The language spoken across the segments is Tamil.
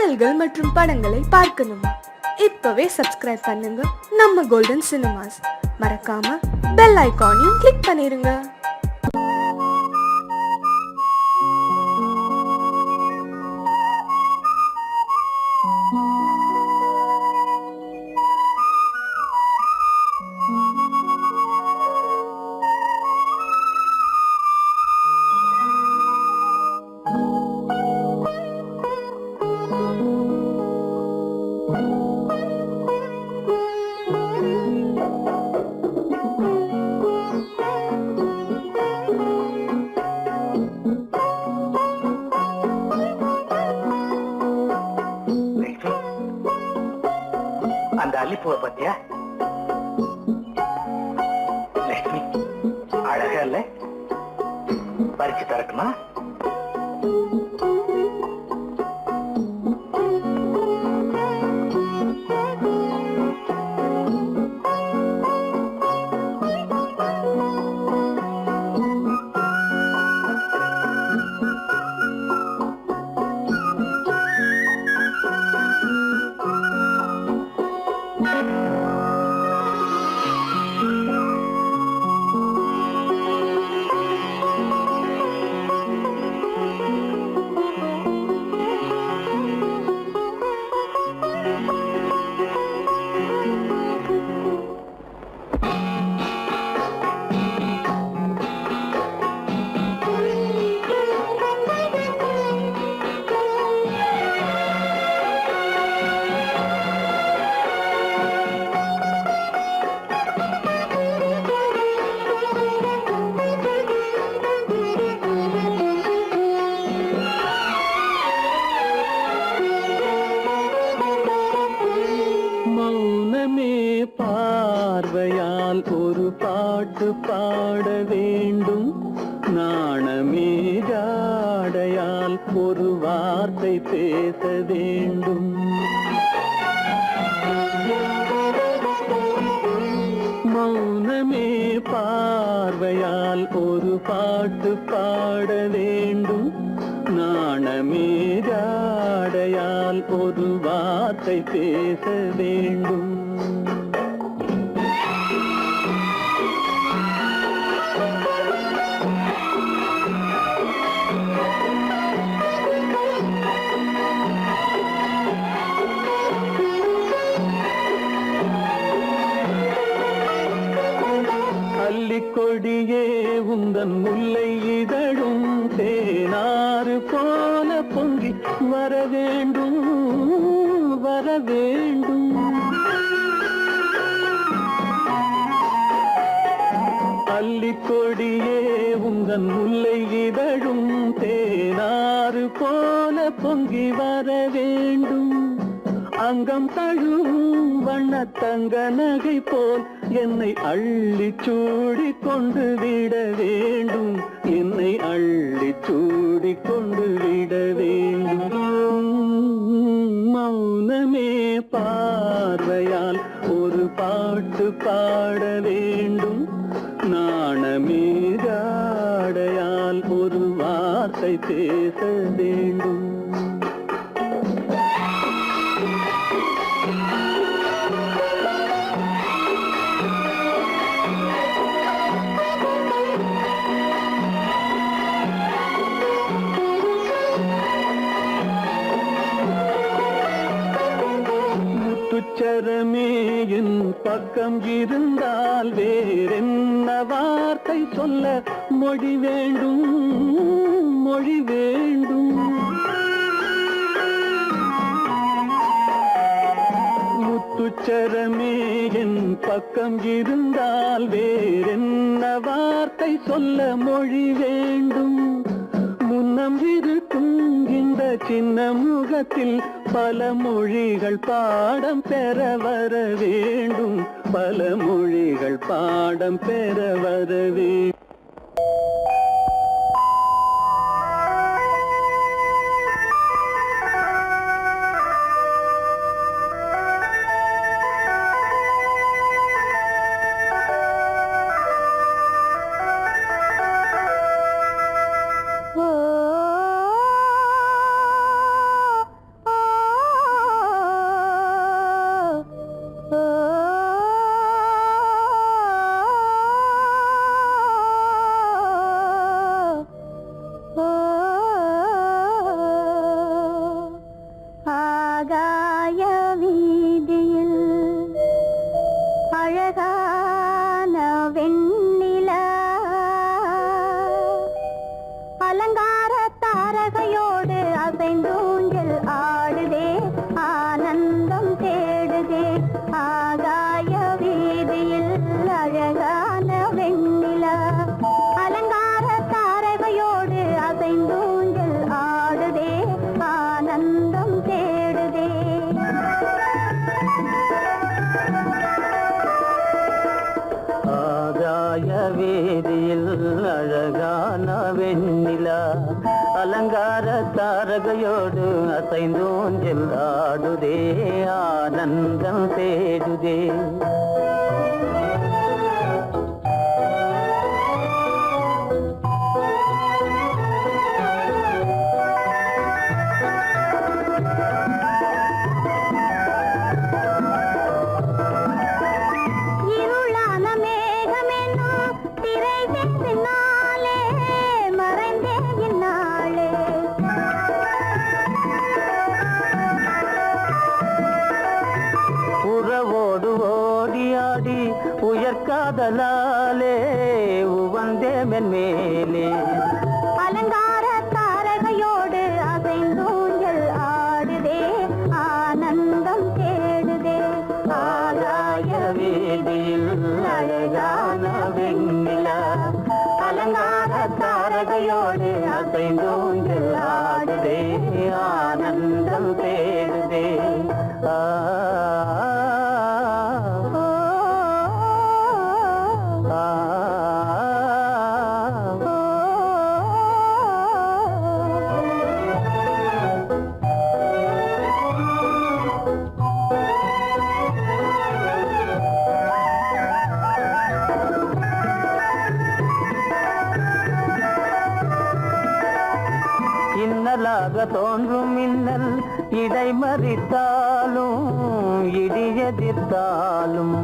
பாடல்கள் மற்றும் படங்களை பார்க்கணுமா? இப்பவே சப்ஸ்கிரைப் பண்ணுங்க நம்ம கோல்டன் சினிமாஸ். மறக்காம பெல் ஐகானையும் கிளிக் பண்ணிருங்க. அந்த அல்லிப்பூவை பத்தியா? லட்சுமி அழகா இல்ல? பறிச்சு தரட்டுமா? பார்வையால் ஒரு பாட்டு பாட வேண்டும், நாணமே ஜாடையால் ஒரு வார்த்தை பேச வேண்டும். மௌனமே பார்வையால் ஒரு பாட்டு பாட வேண்டும், நாணமே ஜாடையால் ஒரு வார்த்தை பேச வேண்டும். கொடியே உந்தன் முல்லை இதழும் தேனாறு போல பொங்கி வர வேண்டும், வர வேண்டும். அல்லிக்கொடியே உந்தன் முல்லை இதழும் தேனாறு போல பொங்கி வர வேண்டும். அங்கம் தழுவும் வண்ணத்தங்க நகை போல் என்னை அள்ளி சூடி கொண்டு விட வேண்டும், என்னை அள்ளி சூடி கொண்டு விட வேண்டும். மௌனமே பார்வையால் ஒரு பாட்டு பாட வேண்டும், நாணமே ஜாடையால் ஒரு வார்த்தை பேச வேண்டும். முத்துச்சரமே என் பக்கம் இருந்தால் வேறென்ன வார்த்தை சொல்ல மொழி வேண்டும், மொழி வேண்டும். முத்துச்சரமே என் பக்கம் இருந்தால் வேறென்ன வார்த்தை சொல்ல மொழி வேண்டும். முன்னம் இருக்கும் இந்த சின்ன முகத்தில் பல மொழிகள் பாடம் பெற வர வேண்டும், பல மொழிகள் பாடம் பெற வர வேண்டும். தேடுதே. ஆகாய வேதியில் அழகான வெண்ணிலா அலங்கார தாரகையோடு அசைந்தோஞ்சல் ஆடுதே, ஆனந்தம் தேடுதே. உயர்காதலாலே உவந்தே மென்மேலே அலங்கார தாரகையோடு அசைந்தூஞ்சல் ஆடுதே, ஆனந்தம் தேடுதே. ஆகாய வீதியில் அழகான வெண்ணிலா அலங்கார தாரகையோடு அசைந்தூஞ்சல் ஆடுதே, ஆனந்தம் தேடுதே. இன்னலாக தோன்றும் மின்னல் இடை மறித்தாலும் இடி எதிர்த்தாலும்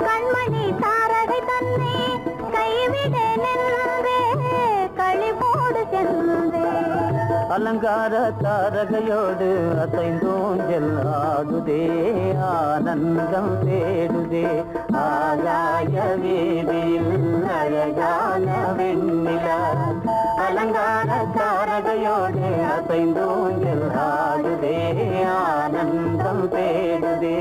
கண்மணி தாரகை தன்னை கைவிட நின்றே, களிபோடு சென்றே. அலங்கார தாரகையோடு அசைந்தோஞ்சல் ஆடுதே, ஆனந்தம் தேடுதே. ஆகாய வீதியில் அழகான வெண்ணிலா அலங்கார தாரகையோடு அசைந்தோஞ்சல் ஆடுதே, ஆனந்தம் தேடுதே.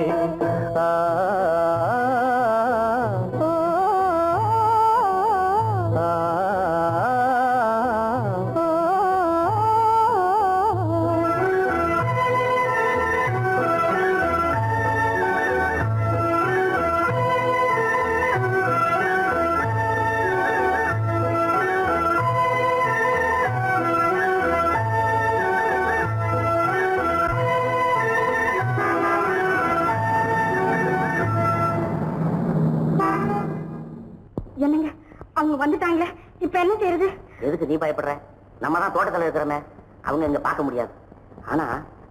என்னங்க அவங்க வந்துட்டாங்களே, இப்ப என்ன செய்யறது? எதுக்கு நீ பயப்படுற? நம்ம தான் தோட்டத்துல இருக்கிறோமே, அவங்க இங்க பார்க்க முடியாது. ஆனா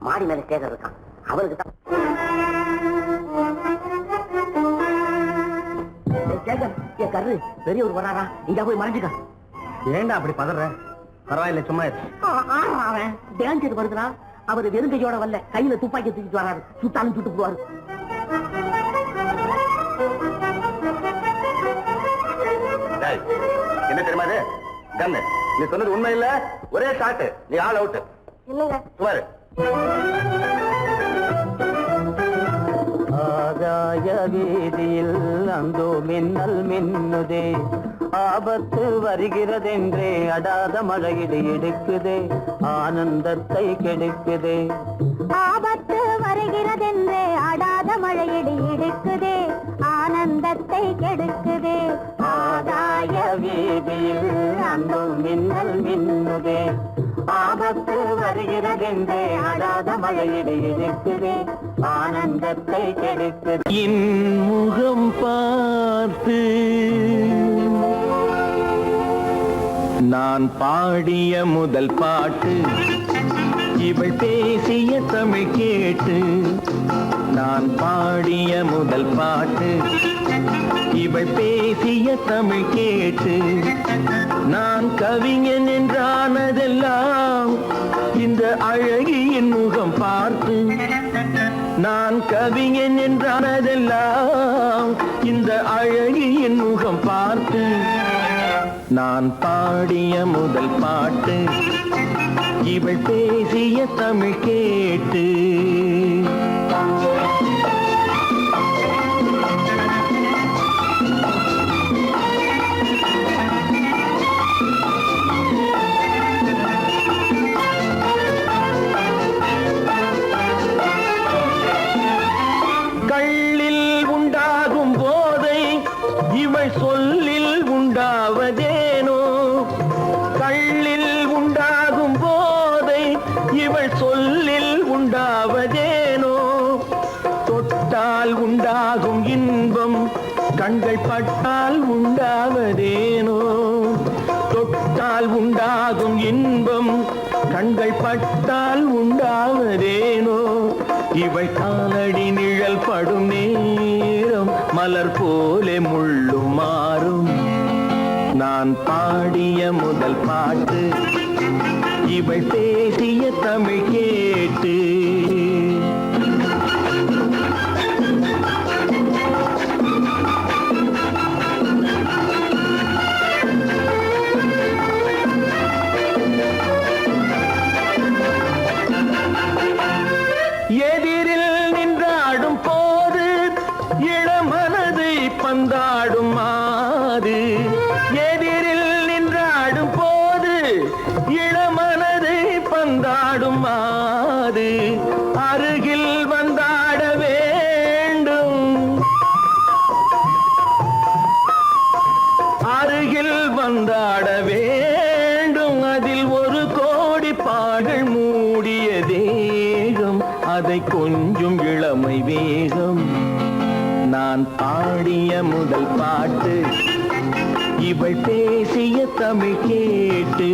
மாடி மேல ஸ்டேஜர் இருக்கான், அவனுக்கு தான். என் கரு பெரியவர் வராரா, இங்க போய் மறைஞ்சுக்க. ஏண்டா அப்படி பதற? பரவாயில்ல, சும்மா அவன் டேஞ்சர் வருதுனா, அவர் வெறுங்கையோட வரல, கையில துப்பாக்கி தூக்கிட்டு வராரு. சுட்டாலும் சுட்டு போவாரு. என்ன தெரியுமா இது? கண்ணு, நீ சொன்னது உண்மை இல்ல, ஒரே ஷாட், நீ ஆல் அவுட். இல்லைங்க சுமாரு. ஆகாய வீதியில் அந்தோ மின்னல் மின்னுதே, ஆபத்து வருகிறதென்றே அடாத மழையிடு எடுக்குதே, ஆனந்தத்தை கெடுக்குதே. ஆபத்து வருகிறதென்றே அடாத மழையிடி இடுக்குதே, ஆனந்தத்தை கெடுக்குதே. ஆகாய வீதியில் அந்தோ மின்னல் மின்னுதே, ஆபத்து வருகிறதென்றே அடாத மழையிடு எடுக்குதே, ஆனந்தத்தை கெடுக்குதே. என் முகம் பார்த்து நான் பாடிய முதல் பாட்டு, இவள் பேசிய தமிழ் கேட்டு. நான் பாடிய முதல் பாட்டு, இவள் பேசிய தமிழ் கேட்டு. நான் கவிஞன் என்றானதெல்லாம் இந்த அழகியின் முகம் பார்த்து. நான் கவிஞன் என்றானதெல்லாம் இந்த அழகியின் முகம் பார்த்து. நான் பாடிய முதல் பாட்டு, இவள் பேசிய தமிழ் கேட்டு. பார்த்தால் உண்டாகும் இன்பம் கண்கள் பட்டால் உண்டாவதேனோ இவள் காலடி நிழல் படும் நேரம் மலர் போலே முள்ளும் மாறும் நான் பாடிய முதல் பாட்டு இவள் பேசிய தமிழ் கேட்டு எதிரில் நின்றாடும் போது இளமனதை பந்தாடும் மாது எதிரில் நின்றாடும் போது இளமனதை பந்தாடும் மாது அருகில் வந்தாட வேண்டும் அருகில் வந்தாட வேண்டும் அதில் ஒரு கோடி பாடல் மூடிய தேகம் அதை கொஞ்சம் இளமை வேகம் நான் பாடிய முதல் பாட்டு இவள் பேசிய தமிழ் கேட்டு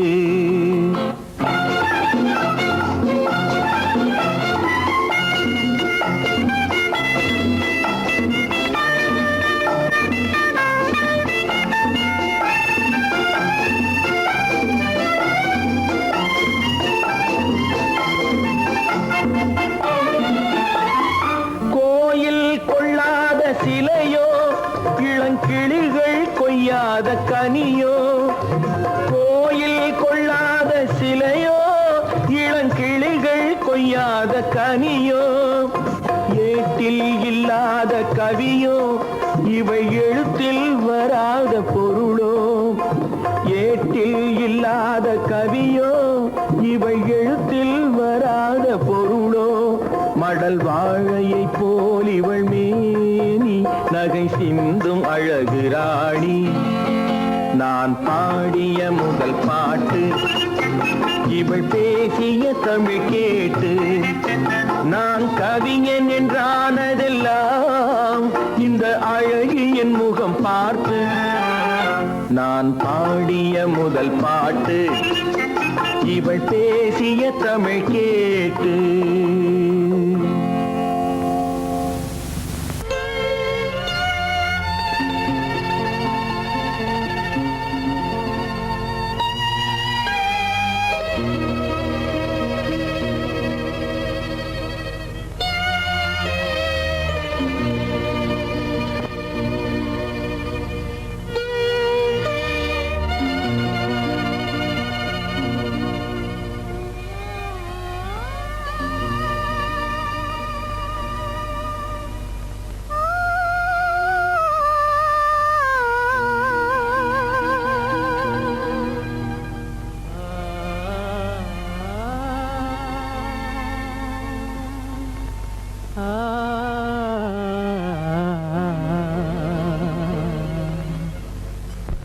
சிலையோ இளங்கிளிகள் கொய்யாத கனியோ கோயில் கொள்ளாத சிலையோ இளங்கிளிகள் கொய்யாத கனியோ ஏட்டில் இல்லாத கவியோ இவை எழுத்தில் வராத பொருளோ ஏட்டில் இல்லாத கவியோ இவை எழுத்தில் வராத பொருளோ மடல் வாழையை போல் இவள் மேனி நகை சிந்தும் அழகு ராணி நான் பாடிய முதல் பாட்டு இவள் பேசிய தமிழ் கேட்டு நான் கவிஞன் என்றானதெல்லாம் இந்த அழகியின் முகம் பார்த்து நான் பாடிய முதல் பாட்டு இவள் பேசிய தமிழ் கேட்டு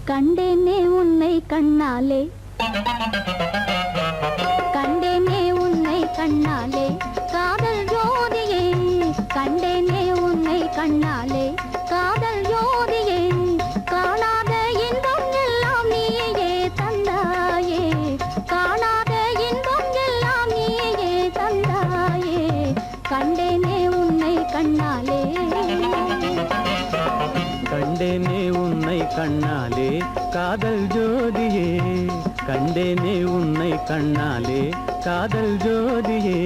கண்டேனே உன்னை கண்ணாலே கண்டேனே உன்னை கண்ணாலே காதல் ஜோதியே கண்டேனே உன்னை கண்ணாலே காதல் ஜோதியே காணாத இன்பம் எல்லாம் நீயே தந்தாயே காணாத இன்பம் எல்லாம் நீயே தந்தாயே கண்டேனே உன்னை கண்ணாலே கண்டேனே உன்னை கண்ணாலே காதல் ஜோதியே கண்டேனே உன்னை கண்ணாலே காதல் ஜோதியே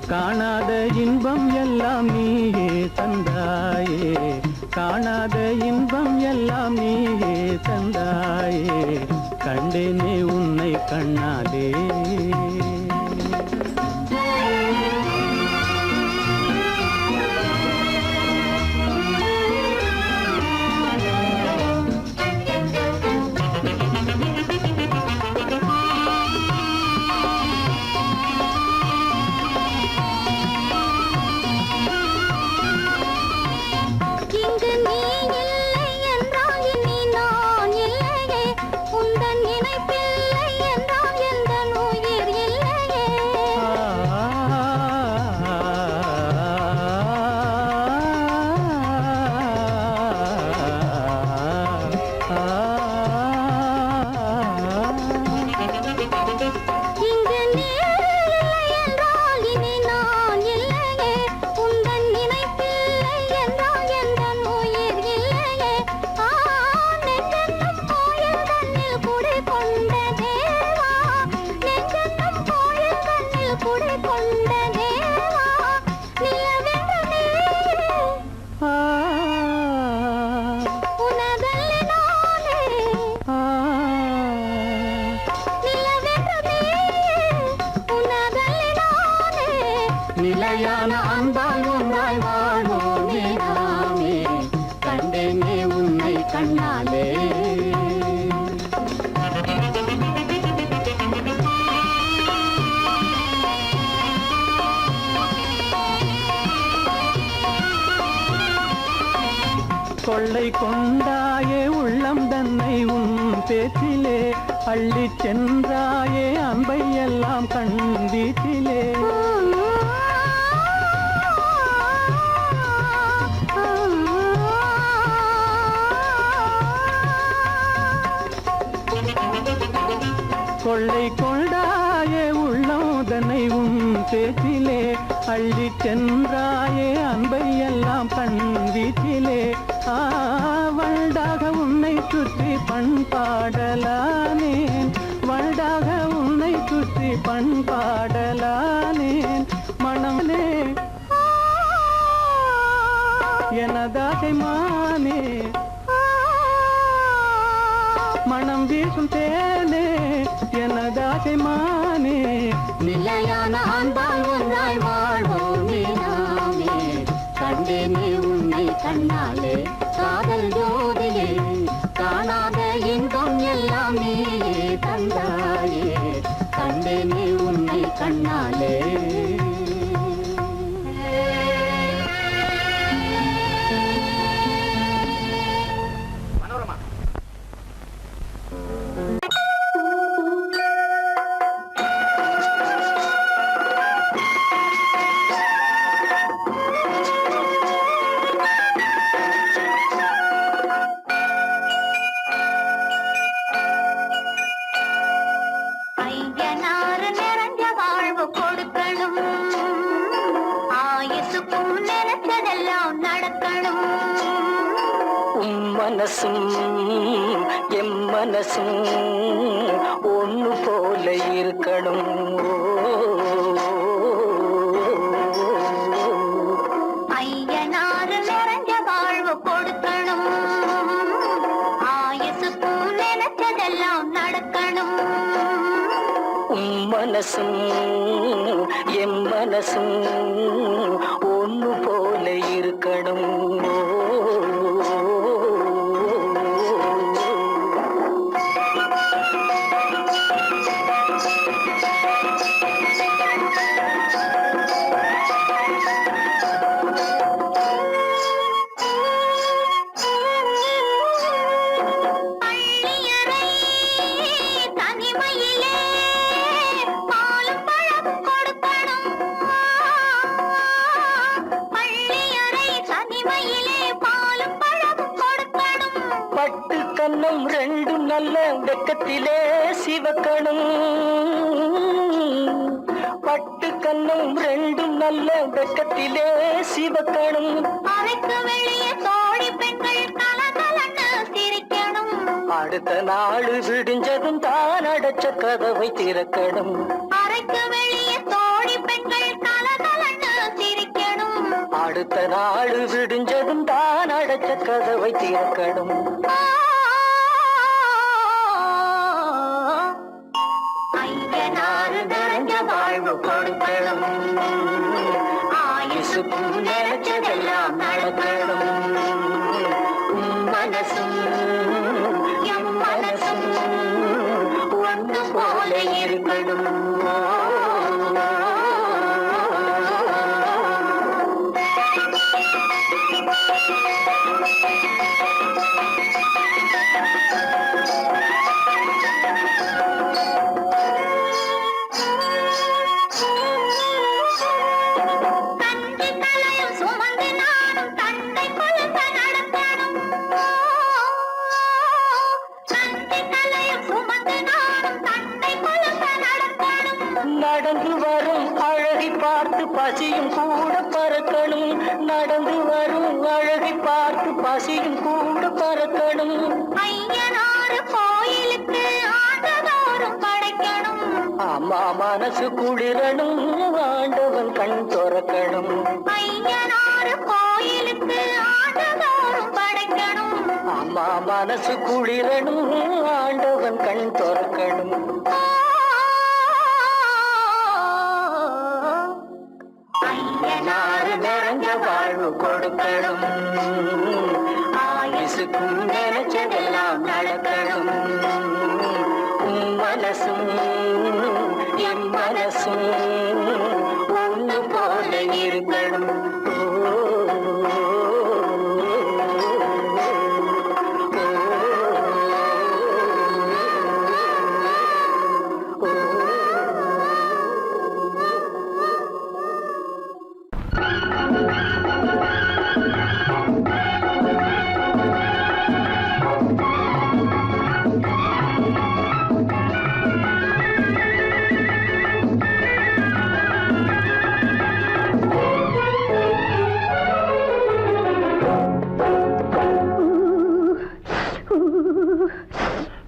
காணாத இன்பம் எல்லாம் நீயே தந்தாயே காணாத இன்பம் எல்லாம் நீயே தந்தாயே கண்டேனே உன்னை கண்ணாலே உந்தன் நினைப்பில்லை என்றால் எந்த உயிர் இல்லை நிலையான அன்பால் ஒன்றாய் வாழ்வோமே நாமே கண்டேனே உன்னை கண்ணாலே கொள்ளை கொண்டாயே உள்ளம் தன்னை உன் பேச்சிலே அள்ளிச் சென்றாயே அன்பை எல்லாம் கண் வீட்டிலே கொள்ளை கொண்டாயே உள்ளம் தன்னை உன் பேச்சிலே அள்ளிச் சென்றாயே அன்பை எல்லாம் கண் வீட்டிலே வண்டாக உன்னை சுற்றி பண்பாடலானேன் வண்டாக உன்னை சுற்றி பண்பாடலானேன் மனமே எனதாசை மானே மனம் வீசும் தேனே எனதாசை மானே நிலையான அன்பால் ஒன்றாய் வாழ்வோமே நாமே கண்டேனே உன்னை கண்ணாலே காதல் ஜோதியே காணாத இன்பம் எல்லாம் நீயே தந்தாயே கண்டேனே உன்னை கண்ணாலே மனசும் எம் மனசும் ஒன்று போல இருக்கணும் ஐயனாறு நிறைஞ்ச வாழ்வு கொடுக்கணும் ஆயுசுக்கும் நினைச்சதெல்லாம் நடக்கணும் மனசும் எம் மனசும் ஒன்று போல இருக்கணும் கண்ணம் ரெண்டும் நல்ல வெக்கத்திலே சிவக்கணும் பட்டு கண்ணம் ரெண்டும் நல்ல வெக்கத்திலே சிவக்கணும் அறைக்கு வெளியே தோழி பெண்கள் கலகலன்னு சிரிக்கணும் அடுத்த நாள் விடிஞ்சதும் தான் அடைச்ச கதவை திறக்கணும் அறைக்கு வெளியே தோழி பெண்கள் கலகலன்னு சிரிக்கணும் அடுத்த நாள் விடிஞ்சதும் தான் அடைச்ச கதவை திறக்கணும் ஐயனாறு நிறைஞ்ச வாழ்வு கொடுக்கணும் ஆயுசுக்கும் நினைச்சதெல்லாம் நடக்கணும் மனசும் எம் மனசும் ஒன்று போல இருக்கணும் நடந்து வரும் அழகை பார்த்து பசியும் கூட பறக்கணும் நடந்து வரும் அழகை பார்த்து பசியும் கூட பறக்கணும் ஐயனாறு கோயிலுக்கு ஆண்டதோறும் படைக்கணும் அம்மா மனசு குளிரணும் ஆண்டவன் கண் துறக்கணும் ஐயனாறு கோயிலுக்கு ஆண்டதோறும் படைக்கணும் அம்மா மனசு குளிரணும் ஆண்டவன் கண் துறக்கணும் ஐயனாறு கொடுக்கணும் ஆயுசுக்கும் நினைச்சதெல்லாம் நடக்கணும் உன் மனசும் என் மனசும் ஒன்று போல இருக்கணும்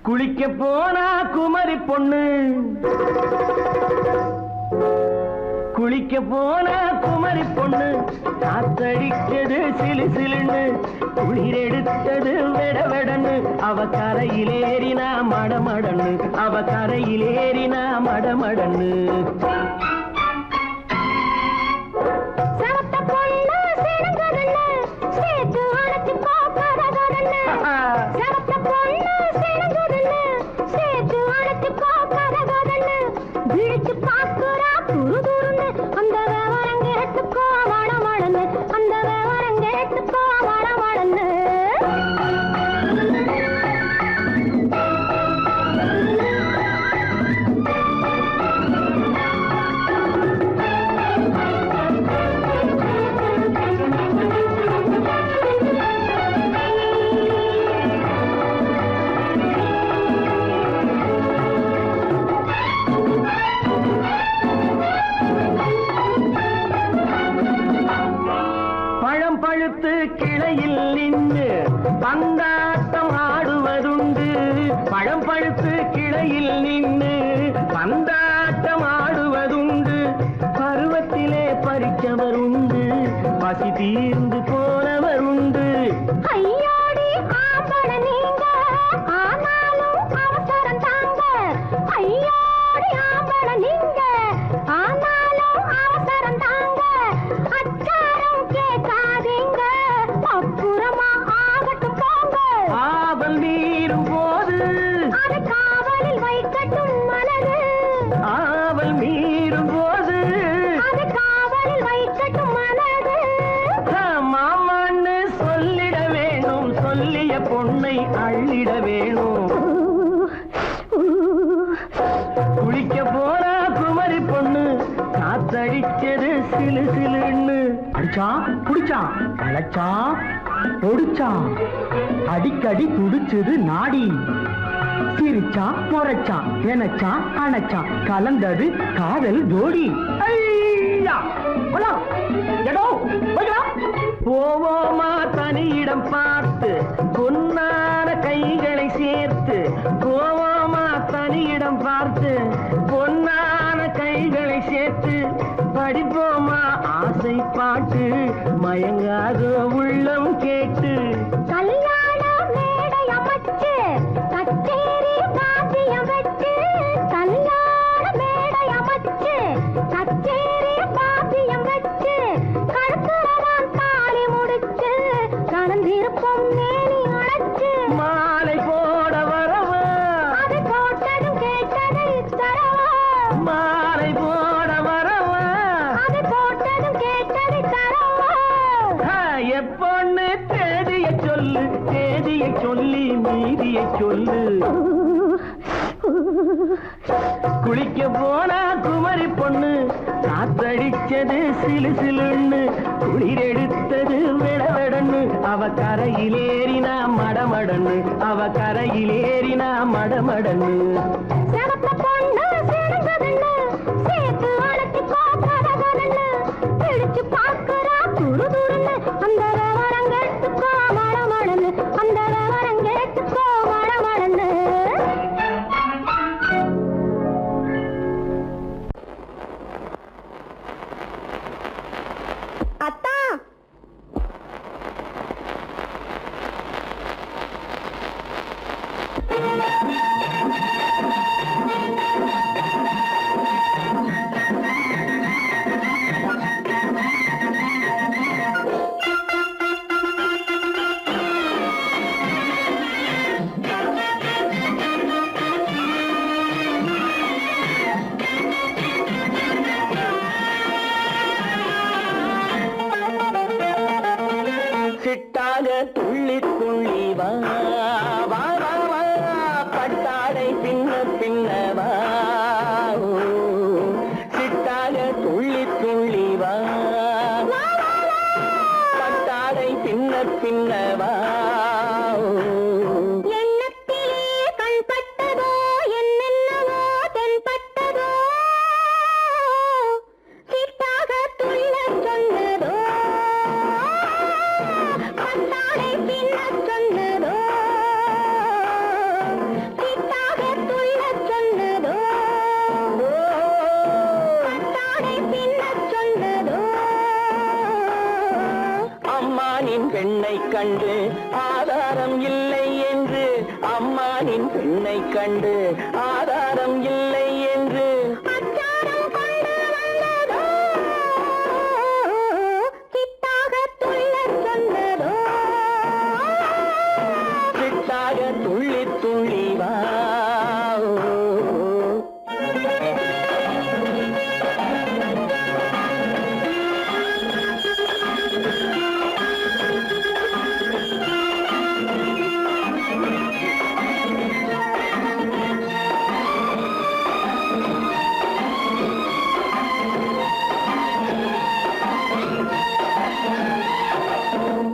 குளிக்க போனா குமரி பொண்ணு குளிக்க போனா குமரி பொண்ணு காத்தடிச்சது சிலு சிலுன்னு குளிர் எடுத்தது வெடவெடன்னு அவ கரையிலேறினா மடமடன்னு அவ கரையிலேறினா மடமடன்னு பழுத்து கிளையில் நின்று பந்தாட்டம் ஆடுவதுண்டு பழம் பழுத்து கிளையில் நின்று பந்தாட்டம் ஆடுவதுண்டு பருவத்திலே பறிச்சவருண்டு பசி தீர்ந்து போனவருண்டு ஐயோடி ஆம்பள நீங்க ஆனாலும் அவசரம் தாங்க ஐயோடி ஆம்பள நீங்க ஆனாலும் அவசரம் தாங்க அச்சாரம் கேட்காதீங்க அப்புறமா ஆகட்டும் போங்க ஆவல் மீறும் போது அது காவலில் வைக்கட்டும் மனது ஆவல் மீறும் போது அது காவலில் வைக்கட்டும் மனது மாமான்னு சொல்லிட வேணும் சொல்லிய பொண்ணை அள்ளிட வேணும் குளிக்க போனா குமரி பொண்ணு காத்தடிச்சது சிலு சிலுன்னு அடிச்சான் குடிச்சான் அழைச்சான் பொடிச்சான் அடிக்கடி துடிச்சது நாடி சிரிச்சான் முறைச்சான் நினைச்சான் அணைச்சான் கலந்தது காதல் ஜோடி போவோமா தனியிடம் பார்த்து பொன்னான கைகளை சேர்த்து போவோமா தனியிடம் பார்த்து பொன்னான கைகளை சேர்த்து படிப்போமா ஆசை பாட்டு மயங்காத உள்ளம் கேட்டு கல்யாண மேடை அமைச்சு கச்சேரி வாத்தியம் வச்சு கல்யாண மேடை அமைச்சு கச்சேரி வாத்தியம் வச்சு கழுத்துறதான் தாலி முடிச்சு கலந்திருப்போம் மேனி அழைச்சு மாலை போட வரவா அது போட்டதும் கேட்டதை தரவா மாலை போட வரவா அது போட்டதும் கேட்டதை தரவா எப்பொண்ணு தேதிய சொல்லு தேதிய சொல்லி மீதிய சொல்லு குளிக்க போனா குமரி பொண்ணு காத்தடிச்சது சிலு சிலுன்னு குளிர் எடுத்தது வெடவெடன்னு அவ கரையிலேறினா மடமடன்னு அவ கரையிலேறினா மடமடன்னு சிவப்பு பொண்ணு சிறந்ததுன்னு சேர்த்து அழைச்சு பார்க்கறதுன்னு பிடிச்சு பார்க்கறா துரு துருன்னு அந்த விவரம் கேட்டுக்கோ மடமடன்னு அந்த விவரம் கேட்டுக்கோ மடமடன்னு அத்தா கண்டு ஆதாரம் இல்லை என்று அம்மானின் பெண்ணை கண்டு ஆதாரம் இல்லை என்று அச்சாரம் கொண்டு வந்ததோ சித்தாக துள்ளச் சொன்னதோ சிட்டாக துள்ளி துள்ளி வா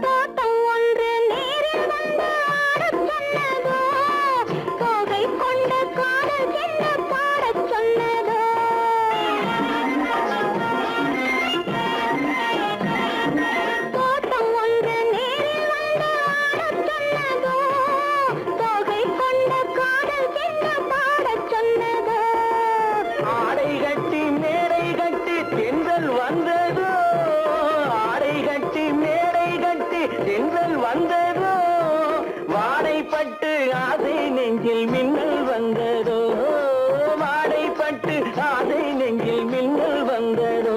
தோட்டம் ஒன்று நேரில் வந்து ஆடச் சொன்னதோ தோகை கொண்ட காதல் என்ன பாடச் சொன்னதோ தோட்டம் ஒன்று நேரில் வந்து ஆடச் சொன்னதோ தோகை கொண்ட காதல் என்ன பாடச் சொன்னதோ ஆடை கட்டி மேடை கட்டி தென்றல் வந்ததோ ஆடை கட்டி மேடை கட்டி தென்றல் வந்ததோ வாடைப்பட்டு ஆசை நெஞ்சில் மின்னல் வந்ததோ வாடைப்பட்டு ஆசை நெஞ்சில் மின்னல் வந்ததோ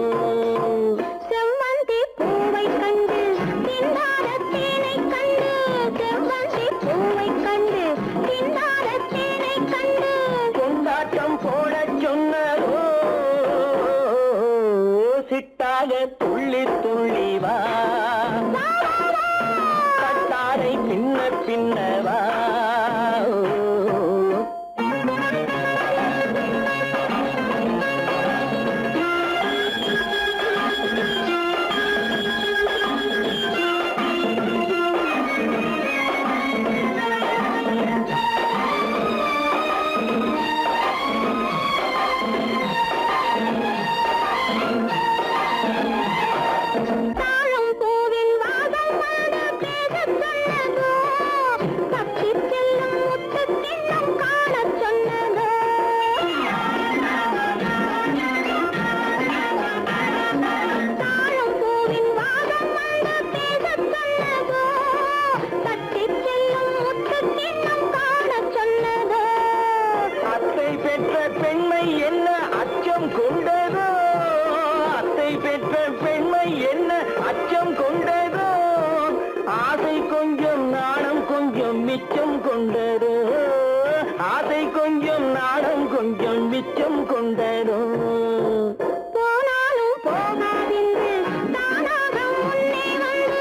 செவ்வந்தி பூவை கண்டு திண்டாட தேனை கண்டு செவ்வந்தி பூவை கண்டு திண்டாட தேனை கண்டு கொண்டாட்டம் போடச் சொன்னதோ சிட்டாக துள்ளி துள்ளி வா கட்டாரை பின்ன பின்னவா தாழம் பூவின் வாசம் வந்து பேசச் சொன்னதோ தப்பிச் செல்லும் முத்துக் கிண்ணம் காணச் சொன்னதோ தாழம் பூவின் வாசம் வந்து பேசச் சொன்னதோ தப்பிச் செல்லும் முத்துக் கிண்ணம் காணச் சொன்னதோ அத்தை பெற்ற பெண்மை என்ன அச்சம் கொண்டதோ அத்தை பெற்ற பெண்மை என்ன அச்சம் கொண்டதோ ஆசை கொஞ்சம் நாணம் கொஞ்சம் மிச்சம் கொண்டதோ ஆசை கொஞ்சம் நாணம் கொஞ்சம் மிச்சம் கொண்டதோ போனாலும் போகாதென்று தானாக முன்னே வந்து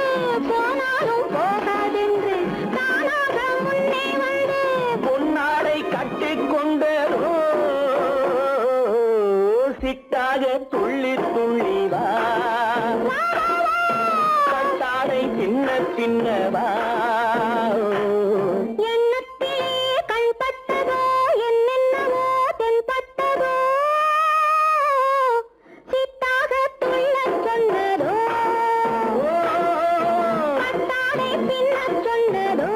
போனாலும் போகாதென்று தானாக முன்னே வந்து பொன்னாடை கட்டிக்கொண்டதோ சிட்டாக துள்ளி துள்ளி வா கட்டாடை பின்ன பின்னவா எண்ணத்திலே கண்பட்டதோ என்னென்னவோ தென்பட்டதோ சித்தாக துள்ளச் சொன்னதோ கட்டாடை பின்னச் சொன்னதோ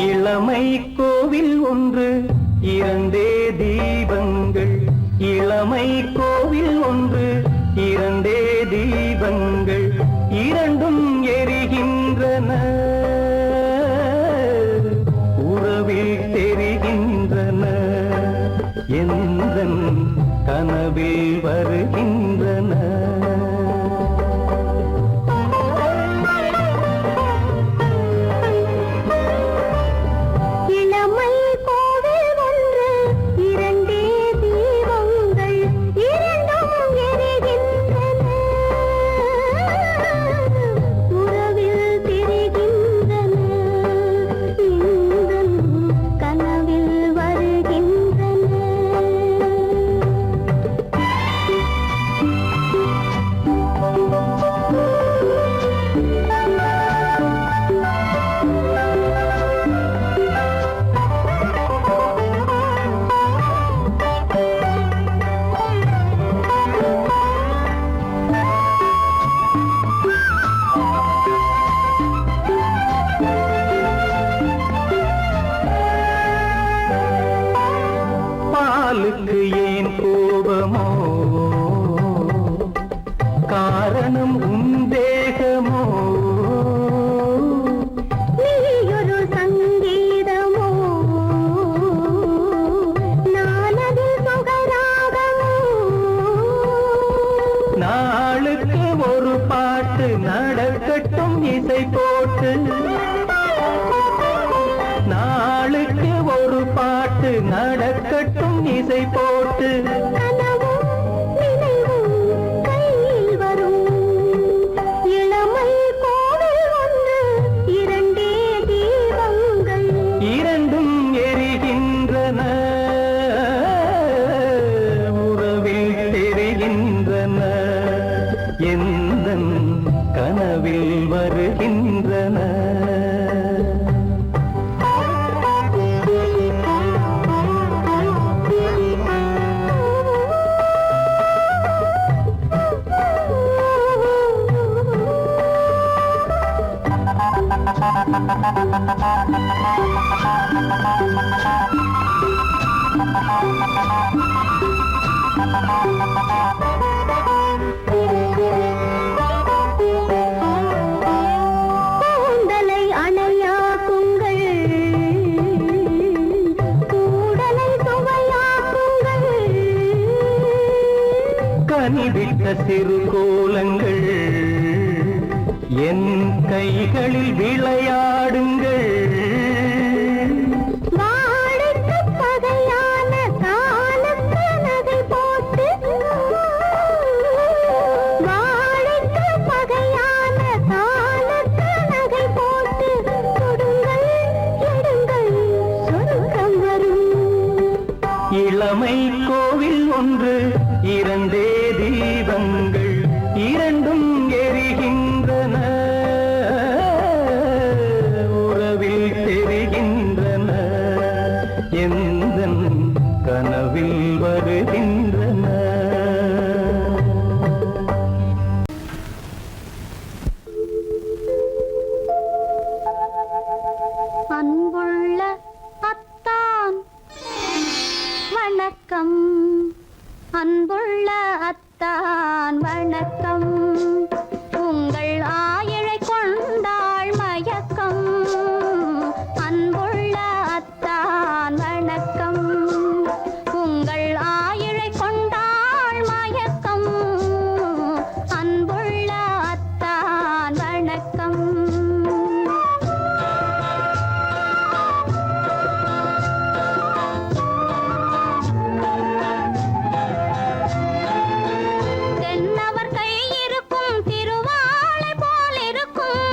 இளமை கோவில் ஒன்று இரண்டே தீபங்கள் இளமை கோவில் ஒன்று இரண்டே தீபங்கள் இரண்டும் எரிகின்றன உறவில் தெரிகின்றன எந்தன் கனவில் வருகின்றன இளமை கோவில் ஒன்று இரண்டே தீபங்கள் இரண்டும் எரிகின்றன உறவில் தெரிகின்றன இன்பம் கனவில் வருகின்றன நாளுக்கு ஒரு பாட்டு நடக்கட்டும் இசை போட்டு. கனவும் நினைவும் கையில் வரும் இளமை கோவில் ஒன்று இரண்டே தீபங்கள் இரண்டும் எரிகின்றன உறவில் தெரிகின்றன எந்தன் கனவில் வருகின்றன. கூந்தலை அணையா குங்கள் கூடலை சுவையாக்குங்கள் கனிவிட்ட சிறு கோலங்கள் என் கைகளில் விளையாடுங்கள். வாழைக்கு பகையான காலத்து நகை போட்டு வாழைக்கு பகையான காலத்து நகை போட்டு கொடுங்கள் எடுங்கள் சொர்க்கம் வரும். இளமை கோவில் ஒன்று இரண்டே தீபங்கள் இரண்டும் எரிகின்றன உறவில் தெரிகின்றன எந்தன் கனவில் வருகின்றன. அன்புள்ள அத்தான் வணக்கம் அன்புள்ள அத்தான் வணக்கம் உங்கள் ஆயிழை கொண்டாள் மயக்கம் அன்புள்ள அத்தான் வணக்கம் உங்கள் ஆயிழை கொண்டாள் மயக்கம் அன்புள்ள அத்தான் வணக்கம். தென்னவர் கை இருக்கும் திருவாளை போல் இருக்கும்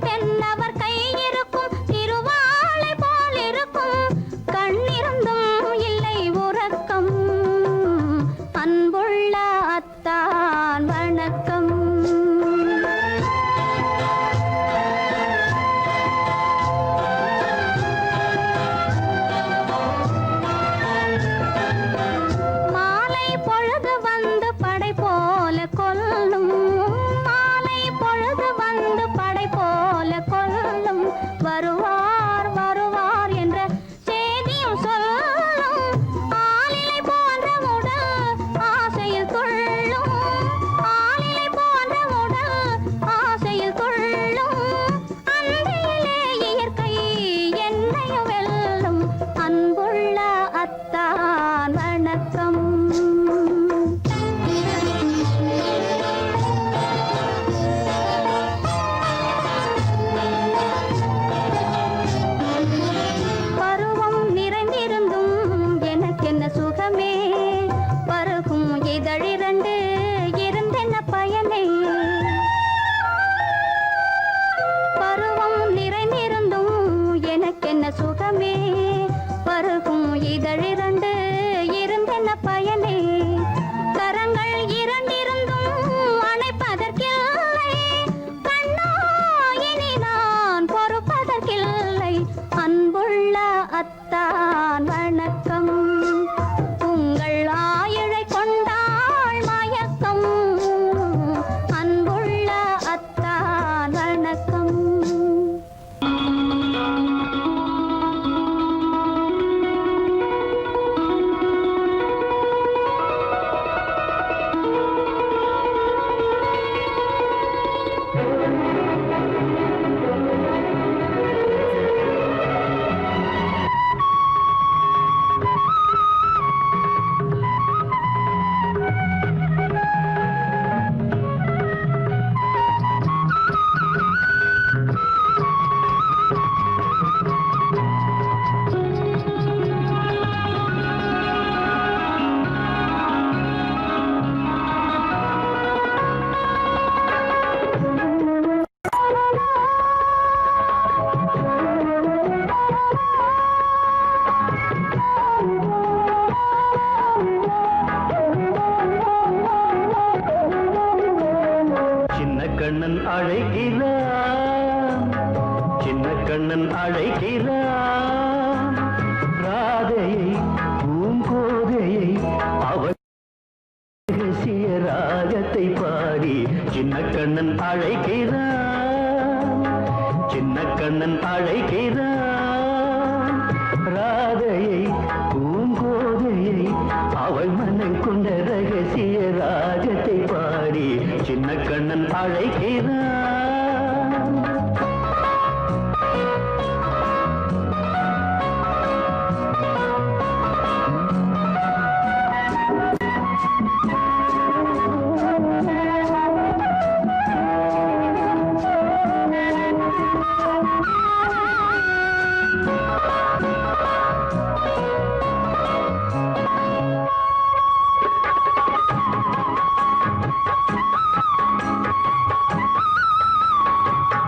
தென்னவர் கை இருக்கும் திருவாளை போல் இருக்கும் கண்ணிருந்தும் இல்லை உறக்கம் அன்புள்ள அத்தான் வணக்கம். மாலை பொழுது வந்து படை போல கொல்லும் மாலை பொழுது வந்து படை போல கொல்லும் வருவார் வருவார் என்ற செய்தியும் சொல்லும் ஆளிலை போன்ற உடல் ஆசையில் துள்ளும் ஆளிலை போன்ற உடல் ஆசையில் துள்ளும் அன்றையிலே இயற்கை என்னையும் வெல்லும் அன்புள்ள அத்தான் வணக்கம். பருவம் நிறைந்திருந்தும் எனக்கென்ன சுகமே பருகும் இதழிரண்டு இருந்தென்ன பயனே பருவம் நிறைந்திருந்தும் எனக்கென்ன சுகமே பருகும் இதழிரண்டு இருந்தென்ன பயனே கரங்கள் இரண்டிருந்தும் அணைப்பதற்கில்லை கண்ணா இனி நான் பொறுப்பதற்கில்லை அன்புள்ள அத்தான் வணக்கம் உங்கள் ஆயிழை கொண்டாள் மயக்கம் அன்புள்ள அத்தான் வணக்கம். கண்ணன் அழைக்கிறான், சின்ன கண்ணன் அழைக்கிறான். ராதையை பூங்கோதையை அவள் மனம் கொண்ட ரகசிய ராகத்தை பாடி சின்ன கண்ணன் அழைக்கிறான்.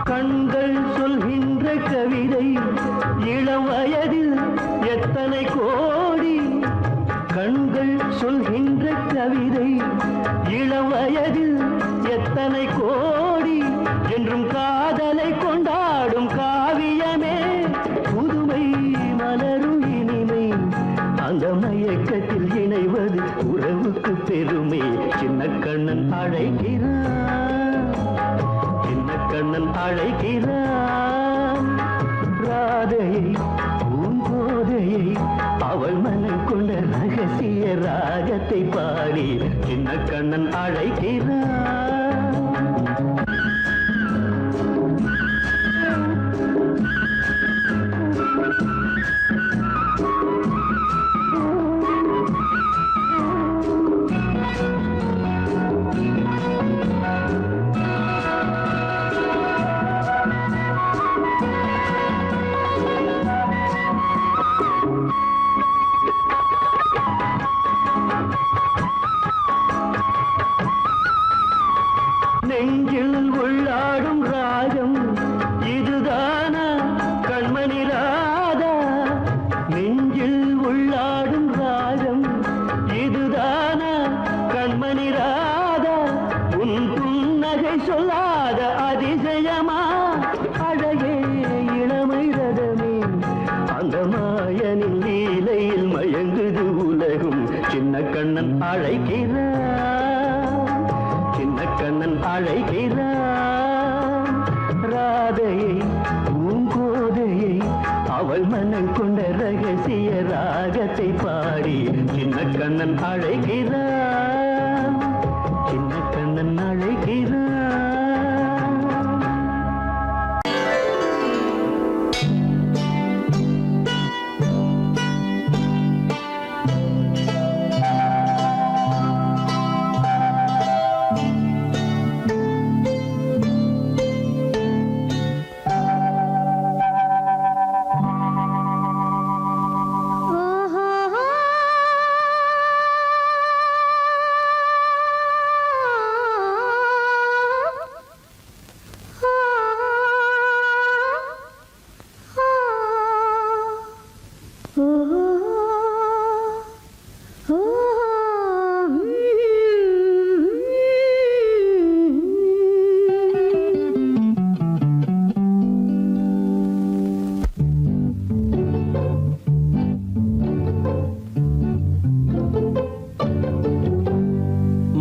கண்கள் சொல்கின்ற கவிதை இளம் வயதில் எத்தனை கோடி, கண்கள் சொல்கின்ற கவிதை இளம் வயதில் எத்தனை கோடி, என்றும் காதலை கொண்டாடும் காவியமே புதுமை மலரும் இனிமை, அந்த மயக்கத்தில் இணைவது உறவுக்கு பெருமை. சின்ன கண்ணன் அழைக்கிறான், சின்ன கண்ணன் அழைக்கிறான். ராதையை பூங்கோதையை அவள் மனம் கொண்ட ரகசிய ராகத்தை பாடி சின்ன கண்ணன் அழைக்கிறான். நெஞ்சில் உள்ளாடும் ராகம் இதுதானா கண்மணி ராதா, நெஞ்சில் உள்ளாடும் ராகம் இதுதானா கண்மணி ராதா, உன் புன்னகை சொல்லாத அதிசயமா அழகே இளமை ரதமே, அந்த மாயனின் லீலையில் மயங்குது உலகும். சின்ன கண்ணன் அழைக்கிறான், சின்ன கண்ணன் அழைக்கிறான். ராதையை பூங்கோதையை அவள் மனம் கொண்ட ரகசிய ராகத்தை பாடி சின்ன கண்ணன் அழைக்கிறான், சின்ன கண்ணன் அழைக்கிறான்.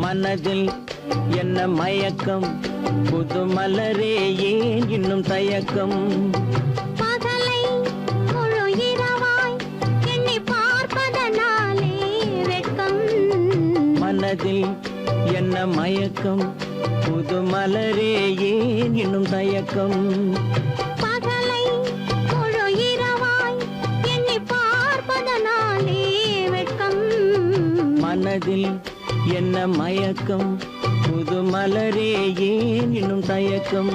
மனதில் என்ன மயக்கம், புது மலரே ஏன் இன்னும் தயக்கம், பகலை முழு இரவாய் எண்ணி பார்ப்பதனாலே வெட்கம். மனதில் என்ன மயக்கம், புது மலரே ஏன் இன்னும் தயக்கம், பகலை முழு இரவாய் எண்ணி பார்ப்பதனாலே வெட்கம். மனதில் என்ன மயக்கம், புது மலரே ஏன் இன்னும் தயக்கம்.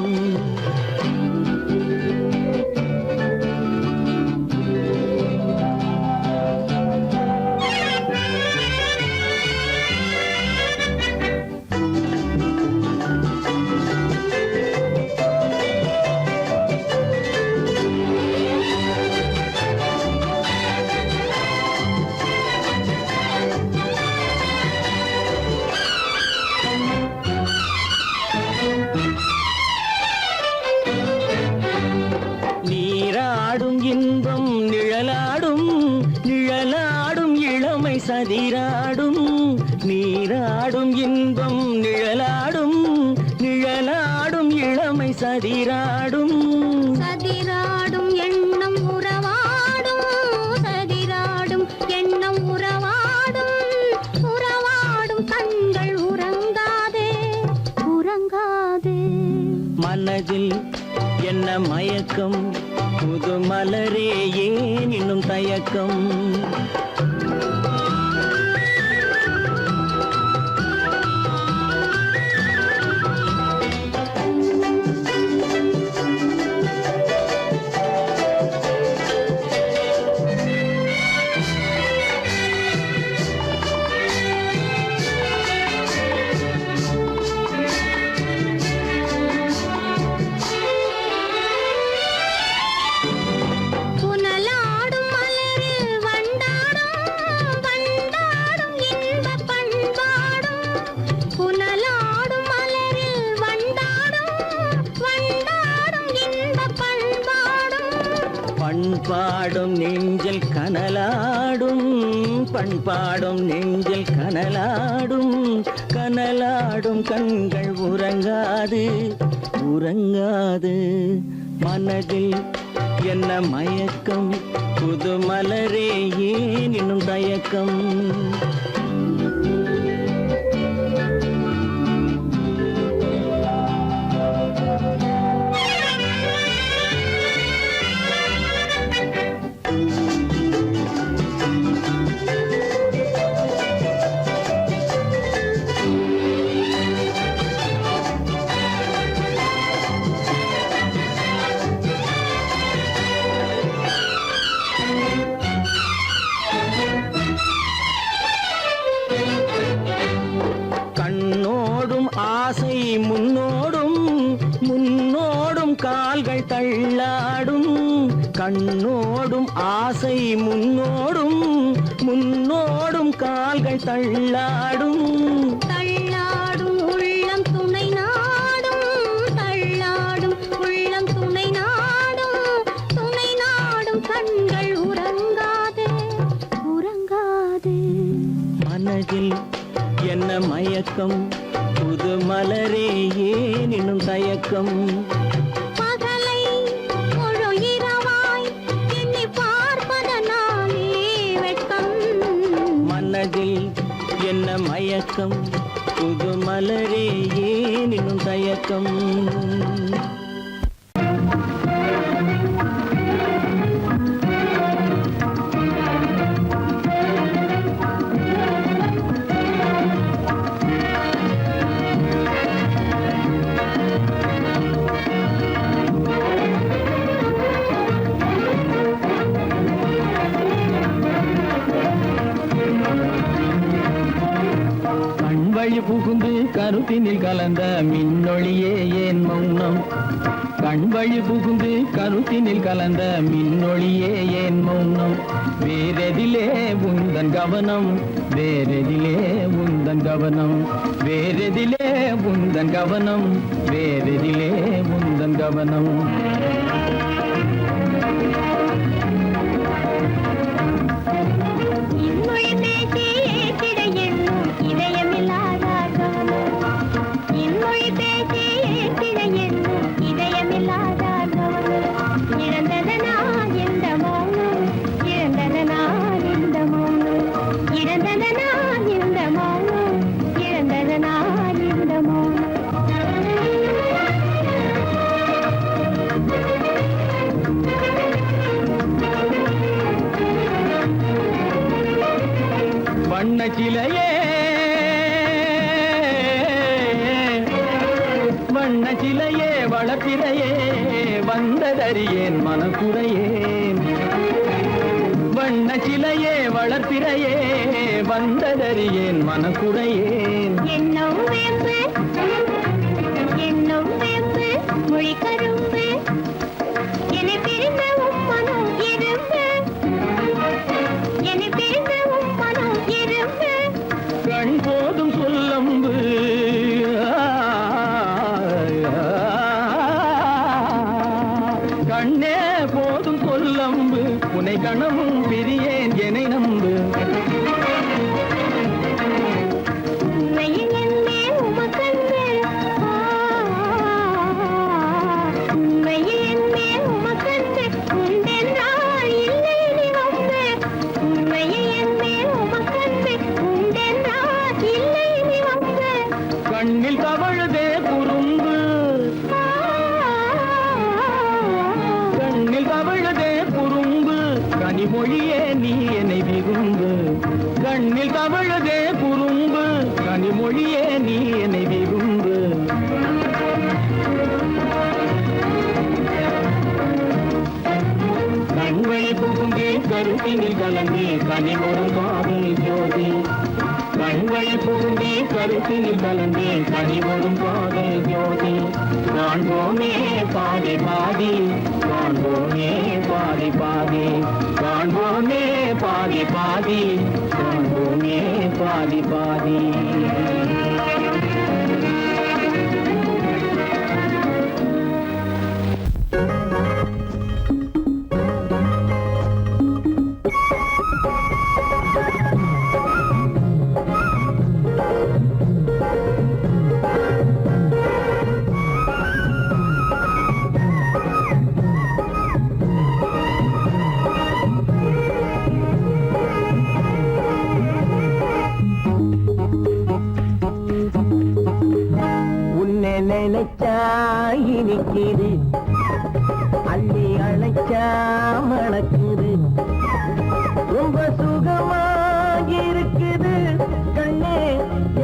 சதிராடும் நீராடும் இன்பம் நிழலாடும் நிழலா மயக்கம் புது மலரே ஏன் இன்னும் தயக்கம் புனலாடும் மலரில் வண்டாடும் வண்டாடும் இன்பப் பண்பாடும் புனலாடும் மலரில் வண்டாடும் வண்டாடும் இன்பப் பண்பாடும் பண்பாடும் நெஞ்சில் கனலாடும் பண்பாடும் நெஞ்சில் கனலாடும் கனலாடும் கண்கள் உறங்காது உறங்காது மனதில் என்ன மயக்கம் புது மலரே ஏன் இன்னும் தயக்கம் கண்ணோடும் ஆசை முன்னோடும் முன்னோடும் கால்கள் தள்ளாடும் கண்ணோடும் ஆசை முன்னோடும் முன்னோடும் கால்கள் தள்ளாடும் தள்ளாடும் உள்ளம் துணை நாடும் தள்ளாடும் உள்ளம் துணை நாடும் கண்கள் உறங்காது உறங்காது மனதில் என்ன மயக்கம் புது மலரே ஏன் இன்னும் தயக்கம் பகலை முழு இரவாய் எண்ணி பார்ப்பதனாலே வெட்கம் மனதில் என்ன மயக்கம் புது மலரே ஏன் இன்னும் தயக்கம் கண்வழி புகுந்து கருத்தினில் கலந்த மின்னொளியே ஏன் மௌனம் கண்வழி புகுந்து கருத்தினில் கலந்த மின்னொளியே ஏன் மௌனம் வேறெதிலே உந்தன் கவனம் வேறெதிலே உந்தன் கவனம் வேறெதிலே உந்தன் கவனம் வேறெதிலே உந்தன் கவனம் இன்மொழி பேசி ஏற்றிட எண்ணும் இதயமில்லாதார் கவனம் இன்மொழி பேசி ஏற்றிட எண்ணும் இதயமில்லாதார் கவனம் இழந்ததனா இந்த மௌனம் இழந்ததனா இந்த மௌனம் இழந்ததனா இந்த மௌனம் இழந்ததனா இந்த மௌனம் வண்ண சிலையே வண்ண சிலையே வளர்ப்பிறையே வந்ததறியேன் மனக்குறையேன் வண்ண சிலையே வளர்ப்பிறையே வந்ததறியேன் மனக்குறையேன் என்னும் வேம்பு மொழி கரும்பு என்னை பிரிந்த உம்மனம் இரும்பு என்னை பிரிந்த உம்மனம் இரும்பு கண் போதும் சொல்லம்பு கண்ணே போதும் சொல்லம்பு உனை கணமும் பிரியேன் என்னை நம்பு உண்மையில் என்னே உமக்கன்று உண்மையில் என்னே உமக்கன்று உண்டென்றால் இல்லை நீ வம்பு உண்மையில் என்னே உமக்கன்று உண்டென்றால் இல்லை நீ வம்பு கண்ணில் தவழுதே குறும்பு கனிமொழியே நீ என்னை விரும்பு கண்ணில் தவழுதே குறும்பு கனிமொழியே நீ என்னை விரும்பு கண்களை புகுந்தே கருத்தினில் கலந்தே கனிமொரும் காதல் ஜோதி கண்களை புகுந்தே கருத்தினில் கலந்தே கனிமொரும் காதல் ஜோதி காண்போமே பாதி பாதி காண்போமே பாதி பாதி காண்போமே பாதி பாதி காண்போமே பாதி பாதி நினைச்சா இனிக்குது அள்ளி அழைச்சா மணக்குது ரொம்ப சுகமாயிருக்குது கண்ணே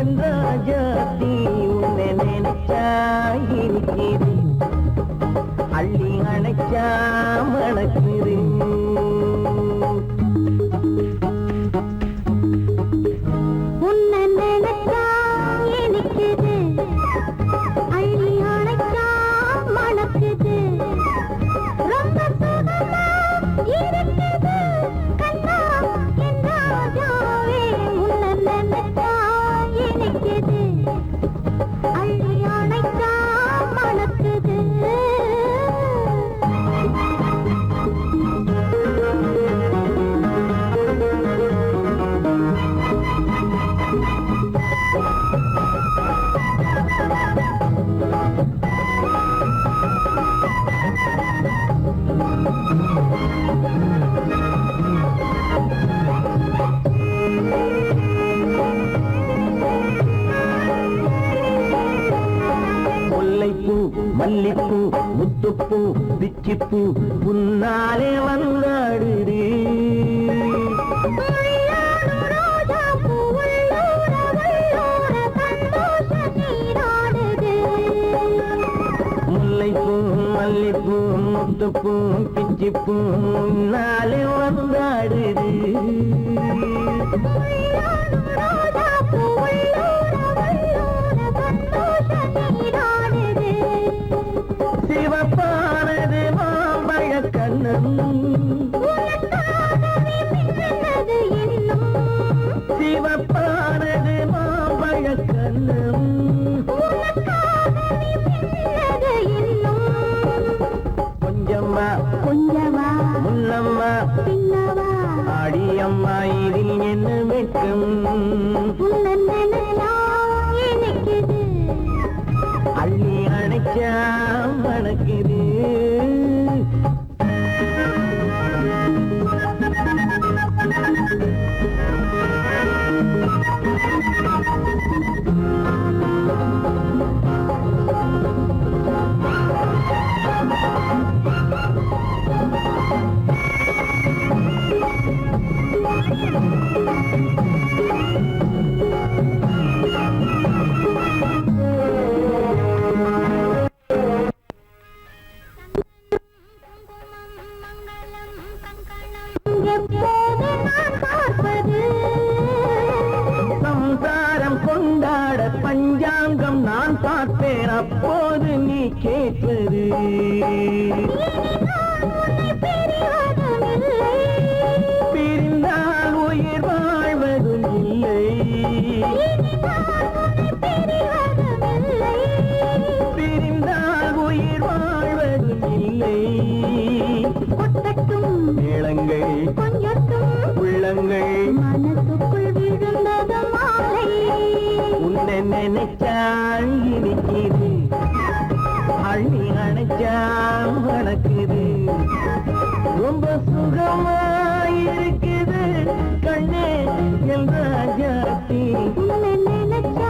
என்ற ஜாதி உன்னை நினைச்சா இனிக்குது அள்ளி அழைச்சா மணக்குது உன்னை நினைச்சா இனிக்குது அள்ளி அணைச்சா மணக்குது ரொம்ப சுகமா இருக்குது கண்ணா என் ராஜாவே உன்னை நினைச்சா இனிக்குது அள்ளி அணைச்சா மணக்குது முல்லைப்பூ மல்லிப்பூ முத்துப்பூ பிச்சிப்பூ உன்னாலே வந்தாடுது முல்லைப்பூ மல்லிப்பூ முத்துப்பூ பிச்சிப்பூ உன்னாலே வந்தாடுது சிவப்பானது மாம்பழ கண்ணம் சிவப்பானது மாம்பழ கண்ணம் கொஞ்சம்மா கொஞ்சமா முன்னம்மா பின்னவா அடியம்மா இதில் என்ன வெட்கம் உன்னை நினைச்சா இனிக்குது அள்ளி அணைச்சா மணக்குது எப்போது நான் பார்ப்பது சம்சாரம் கொண்டாட பஞ்சாங்கம் நான் பார்ப்பேன் அப்போது நீ கேட்பது பிரிந்தால் உயிர் வாழ்வதும் இல்லை பிரிந்தால் உயிர் வாழ்வதும் இல்லை கொட்டட்டும் மேளங்கள் கொஞ்சட்டும் உள்ளங்கள் மனசுக்குள் விழுந்தது மாலை உன்னை நினைச்சால் இனிக்குது அள்ளி அணைச்சா வணக்குது ரொம்ப சுகமாயிருக்குது கண்ணே என் ராஜாத்தி உன்னை நினைச்சா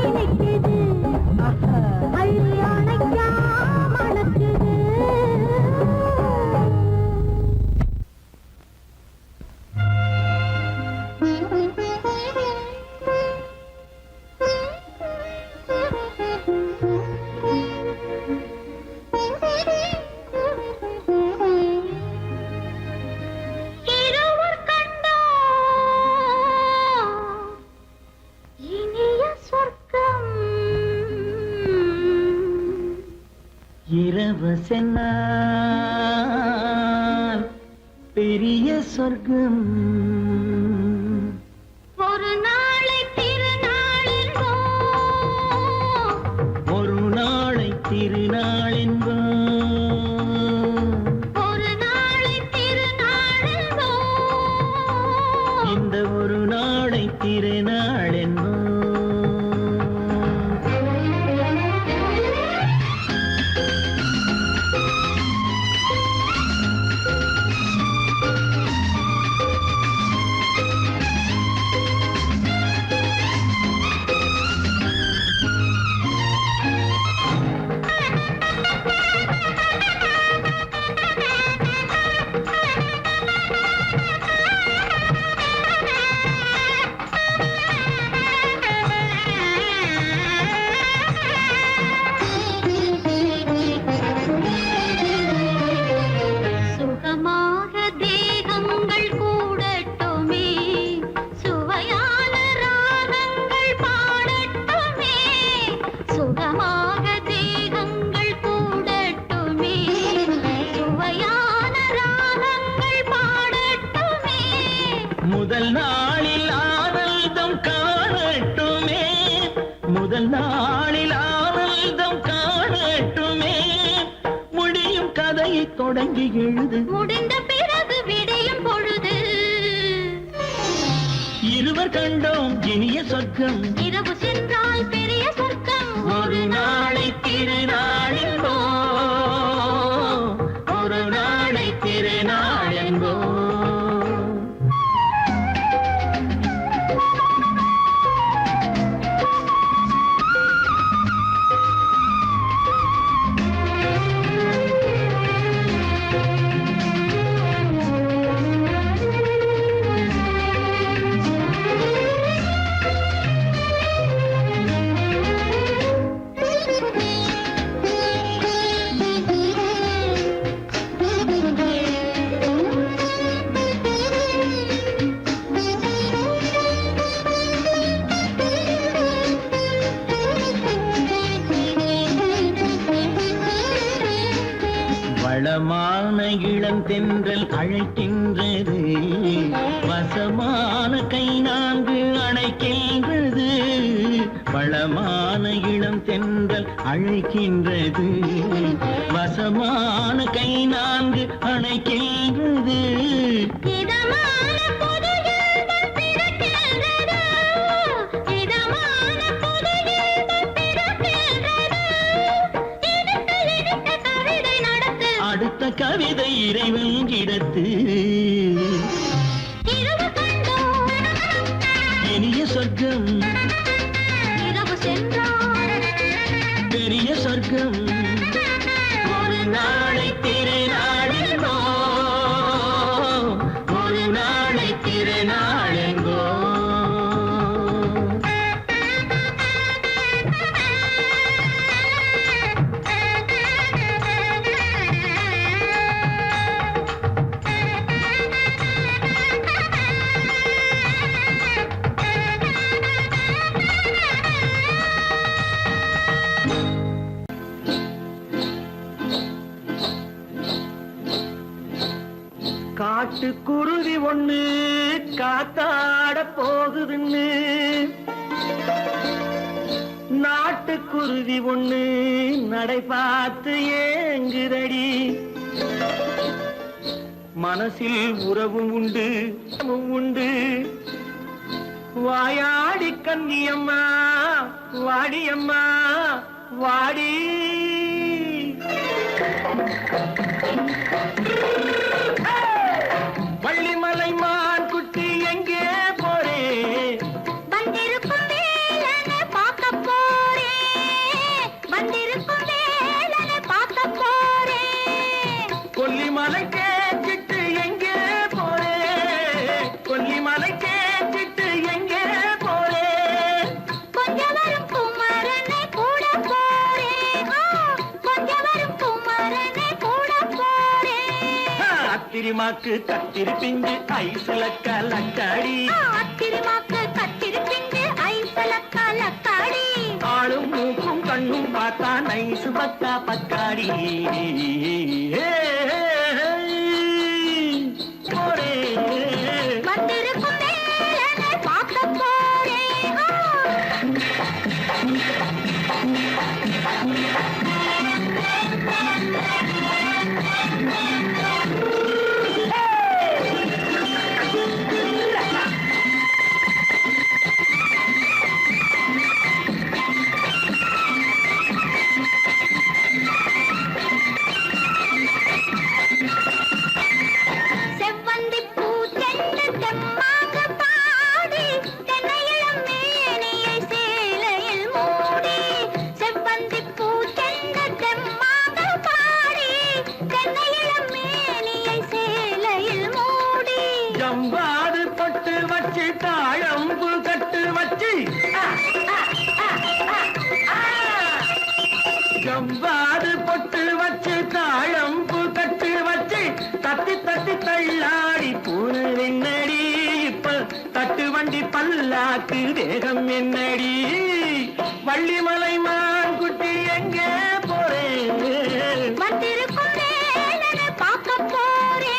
இனிக்குது அள்ளி அணைச்சா மணக்குது. 「சென்றால் பெரிய சொர்க்கம். ஒரு நாளை திருநாள் ஒரு நாளை திருநாள் என்போம், ஒரு நாளை திருநாள் இந்த ஒரு நாளை திருநாள் என்போம். சுகமாக தேகங்கள் கூடட்டுமே, சுவையான ராகங்கள் பாடட்டுமே. சுகமாக தேகங்கள் கூடட்டுமே, சுவையான ராகங்கள் பாடட்டுமே. முதல் நாளில் ஆனந்தம் காணட்டுமே, முதல் நாளில் ஆனந்தம் காணட்டுமே. முடியும் கதையை தொடங்கி எழுது, முடிந்த பிறகு விடையும் பொழுது. இருவர் கண்டோம் இனிய சொர்க்கம். இரவு சென்றால் பெரிய சொர்க்கம். ஒரு நாளை திருநாள் என்போம், ஒரு நாளை திருநாள் என்போம். வளமான இளம் தென்றல் அழைக்கின்றது, வசமான கை நான்கு அணைக்கின்றது. வளமான இளம் தென்றல் அழைக்கின்றது, வசமான கை நான்கு அணைக்கின்றது. இதமான புது இன்பம் பிறக்கின்றது, இதமான புது இன்பம் பிறக்கின்றது. இனிக்க இனிக்க கவிதை நடத்து, அடுத்த கவிதை இறைவன் இடத்து. இரவு கண்டோம் இனிய சொர்க்கம், இரவு சென்றால் பெரிய சொர்க்கம். ஒரு நாளை திருநாள் என்போம், ஒரு நாளை திருநாள் என்போம். காட்டுக்குருவி ஒண்ணு காத்தாட போகுதுன்னு, நாட்டுக்குருவி ஒண்ணு நடை பார்த்து ஏங்குதடி. மனசில் உறவும் உண்டு உண்டு, வாயாடி கன்னியம்மா வாடியம்மா வாடி. வள்ளிமலை மான் குட்டி எங்கே போறே, வந்திருக்கும் வேலனை பார்க்க போறேன், வந்திருக்கும் வேலனை பார்க்க போறேன். கொல்லிமலை கேட்டுட்டு எங்கே போறே, கொல்லிமலை கேட்டுட்டு எங்கே போறே. கொஞ்சம் வரும் குமரனை கூட போறேன், கொஞ்சம் வரும் குமரனை கூட போறேன். அத்திரிமாக்கு கத்திரி பிஞ்சு ஐசுல கலக்காடி, அத்திரிமாக்கு கத்திரி பிஞ்சு ஐசல கலக்காடி. ஆளும் மூக்கும் கண்ணும் பார்த்தா நைசு பக்கா பக்காடி. ஜவ்வாது பொட்டு வச்சு தாழம்பு கட்டு வச்சு ஜவ்வாது பொட்டு வச்சு தாழம்பு கட்டு வச்சு தட்டி தட்டி தள்ளாடி பூனு என்னடி இப்ப தட்டு வண்டி பல்லாக்கு வேகம் என்னடி வள்ளிமலை மான்குட்டி எங்கே போறேன் வந்திருக்கும் வேலனை பார்க்க போறேன்.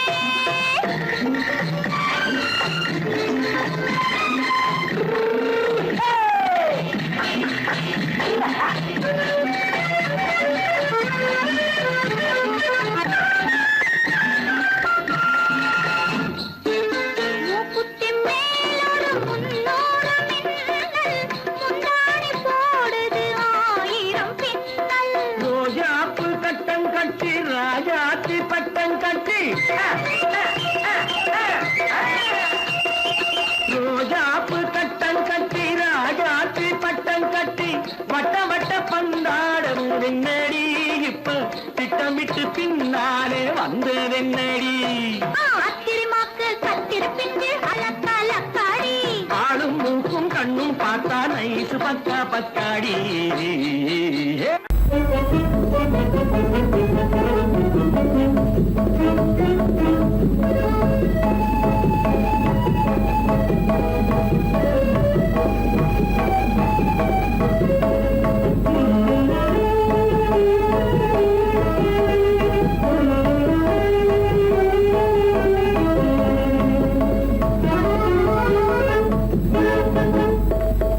மூக்குத்தி மேலோடு முன்னோடு மின்னல், முந்தாணி போடுது 1000 பின்னல். ரோஜாப்பு கட்டம் கட்டி ராஜாத்தி பட்டம் கட்டி ரோஜாப்பு கட்டம் கட்டி ராஜாத்தி பட்டம் கட்டி வட்ட வட்ட பந்தாடம் வெண்ணடி இப்ப திட்டமிட்டு பின்னாலே வந்ததென்னடி ஆத்திரமாக்கு கத்திருப்பின்று அலக்காடி ஆளும் மூக்கும் கண்ணும் பார்த்தா நைசு பக்கா பக்காடி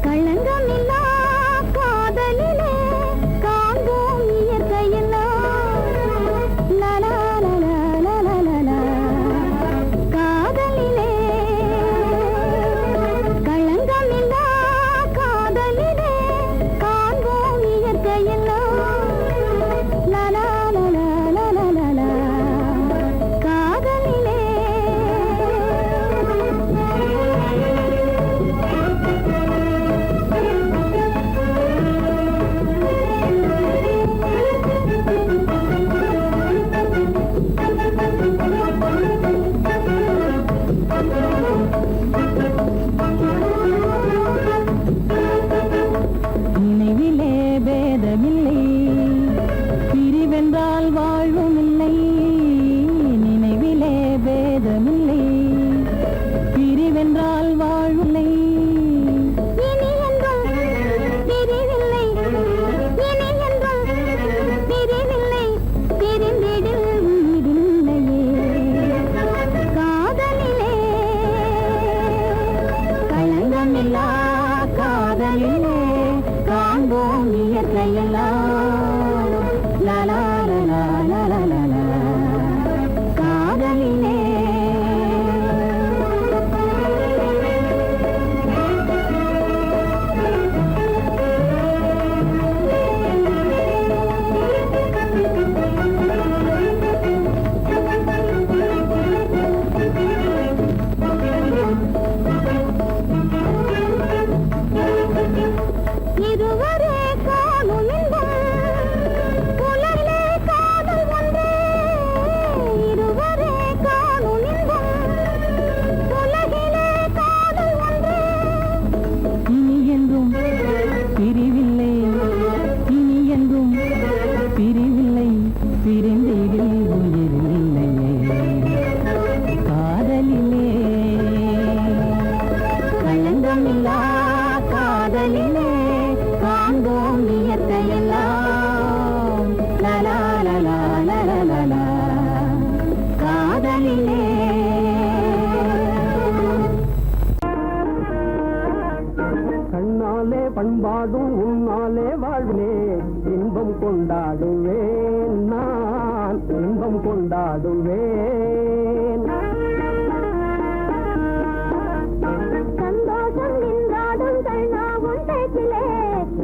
களங்கமில்லா காதலிலே காண்போம் இயற்கையெல்லாம். லலா லலா லலா லலா. காதலிலே களங்கமில்லா காதலிலே காண்போம் இயற்கையெல்லாம். லலா லலா லலா லலா. காதலிலே நினைவிலே பேதமில்லை, பிரிவென்றால் வாழ்வும் இல்லை. நினைவிலே பேதமில்லை, பிரிவென்றால் வாழ்வில்லை. இனி என்றும் பிரிவில்லை, இனி என்றும் பிரிவில்லை, பிரிந்திடில் உயிரில்லையே. காதலிலே களங்கமில்லா காதலிலே காண்போம் இயற்கையெல்லாம். லலா லலா லலா லலா. காதலிலே இதுவரை காணும் இன்பம் புலரிலே காதல் ஒன்றே. இதுவரை காணும் இன்பம் உலகிலே காதல் ஒன்றே. இனி என்றும் பிரிவில்லை, இனி என்றும் பிரிவில்லை, பிரிந்திடில் உயிரில்லையே. காதலிலே களங்கமில்லா காதலிலே காண்போம் இயற்கையெல்லாம். லலா லலா லலா லலா. காதலிலே கண்ணாலே பண்பாடும் உன்னாலே வாழ்விலே இன்பம் கொண்டாடுவேன் நான், இன்பம் கொண்டாடுவேன். சந்தோஷம் நின்றாடும் கண்ணாவும் பேச்சிலே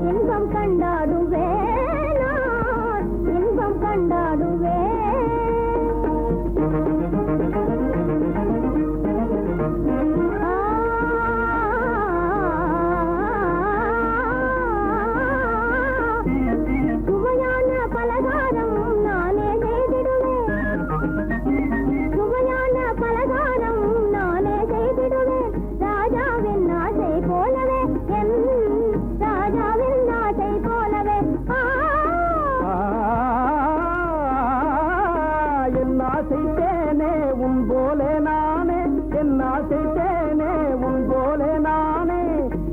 இன்பம் கண்டாடுவேன் நான், இன்பம் கண்டாடுவேன். சுவையான பலகாரம் நானே செய்திடுவேன். ஆசை தேனே உன் போலே நானே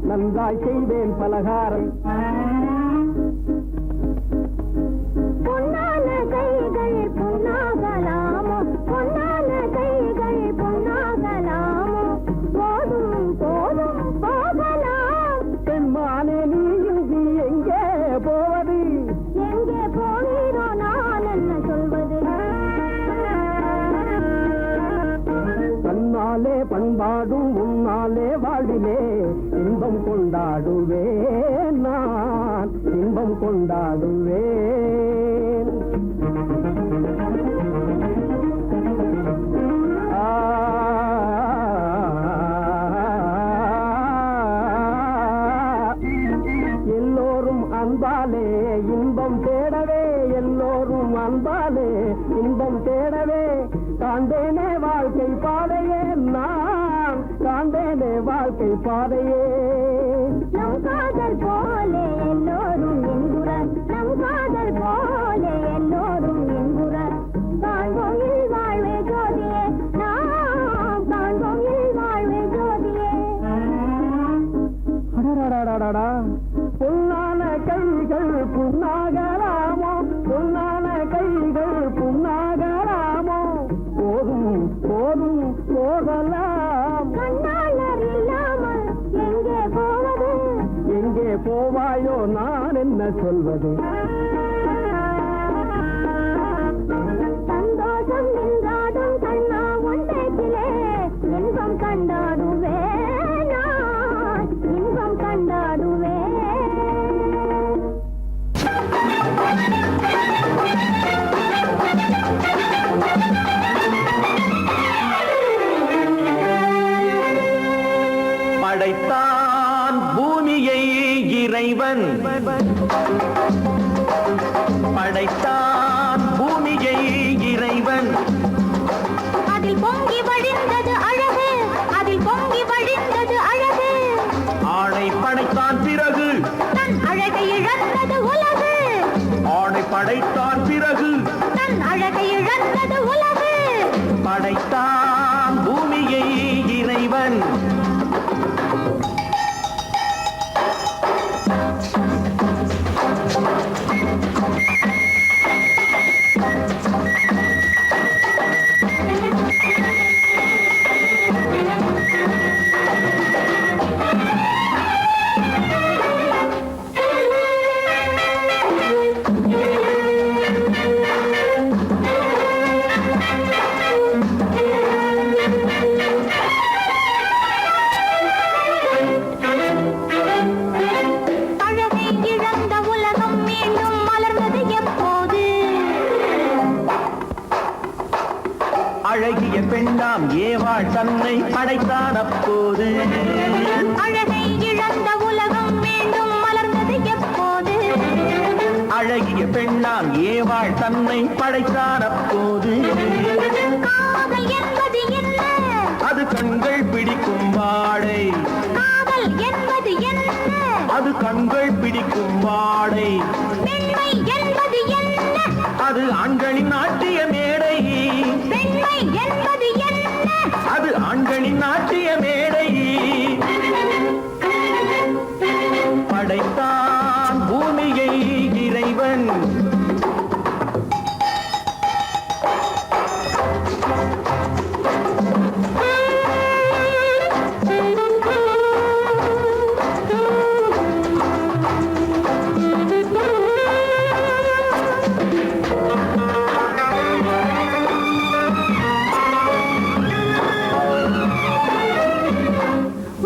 நன்றாய் செய்வேன் பலகாரம். பொன்னான கைகள் பொன்னாகலாமோ பொன்னான கைகள் பொன்னாகலாமோ போதும் போதும் போகலாம். பெண்மானே நீ எங்கே போவது? எங்கே போகிறோ நான் என்ன சொல்வது? தன்னாலே பண்பாடும் உன்னாலே வாழ்விலே இன்பம் கொண்டாடுவேன் நான் இன்பம் கொண்டாடுவேன். எல்லோரும் அன்பாலே இன்பம் தேடவே எல்லோரும் அன்பாலே இன்பம் தேடவே காண்டேனே வாழ்க்கை பாதையே நான் காண்டேனே வாழ்க்கை பாதையே. நம் காதல் போலே எல்லோரும் என்குறார் நம் காதல் போலே எல்லோரும் என்குறார். காண்போம் இல் வாழ்வே ஜோதியே நாம் காண்போம் இல் வாழ்வே ஜோதியே. அடடடடடடா பொன்னான கைகள் புண்ணாகலாமோ பொன்னான கைகள் புண்ணாகலாமோ போதும் போதும் போகலாம். கண்ணாளர் இல்லாமல் எங்கே போவது? எங்கே போவாயோ நான் என்ன சொல்வது? சந்தோஷம் நின்றாடும் கண்ணா ஒன்றேக்கிலே இன்பம் கண்டாடுவே நான் இன்பம் கண்டாடுவே. படைத்தான் பூமியை இறைவன் படைத்தான் பூமியை இறைவன். அதில் பொங்கி வழிந்தது அழகு அதில் பொங்கி வழிந்தது அழகு. ஆணை படைத்தான் பிறகு தன் அழகை இழந்தது உலகு. ஆணை படைத்தான் பிறகு தன் அழகை இழந்தது உலகு. படைத்தான் பூமியை இறைவன். அழகை இழந்த உலகம் மீண்டும் மலர்ந்தது எப்போது? அழகிய பெண்ணாம் ஏவாள் தன்னை படைத்தான் அப்போது. அழகை இழந்த உலகம் மீண்டும் மலர்ந்தது எப்போது? அழகிய பெண்ணாம் ஏவாள் தன்னை படைத்தான் அப்போது. காதல் என்பது என்ன? அது கண்கள் பிடிக்கும் வாடை காதல் என்பது என்ன? அது கண்கள் பிடிக்கும் வாடை. பெண்மை என்பது என்ன? அது ஆண்களின் நாட்டிய மேடை பெண்மை என்பது என்ன? அது ஆண்களின் நாட்டிய மேடை. படைத்தான் பூமியை இறைவன்.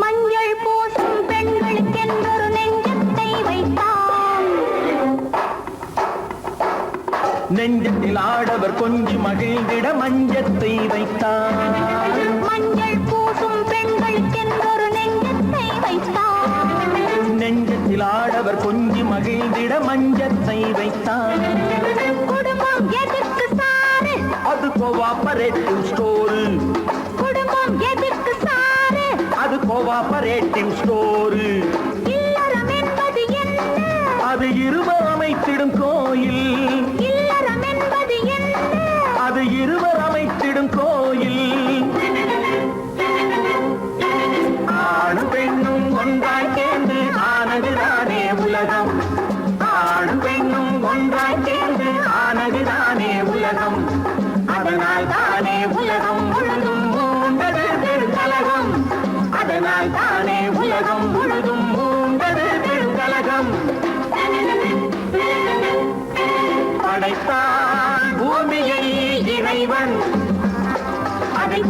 மஞ்சள் பூசும் பெண்களுக்கென்றொரு நெஞ்சத்தை வைத்தான். நெஞ்சத்தில் ஆடவர் கொஞ்சி மகிழ்ந்திட மஞ்சத்தை வைத்தார். மஞ்சள் பூசும் பெண்களுக்கென்றொரு நெஞ்சத்தை வைத்தான். நெஞ்சத்தில் ஆடவர் கொஞ்சி மகிழ்ந்திட மஞ்சத்தை வைத்தார். குடும்பம் எதற்கு சாரு? அது கோஆபரேட்டிவ் ஸ்டோரு. குடும்பம் எதற்கு சாரு? அது கோஆபரேட்டிவ் ஸ்டோரு. இல்லறம் என்பது என்ன? அது இருவர் அமைத்திடும் கோயில். இல்லறம் என்பது என்ன? அது இருவர் அமைத்திடும் கோயில்.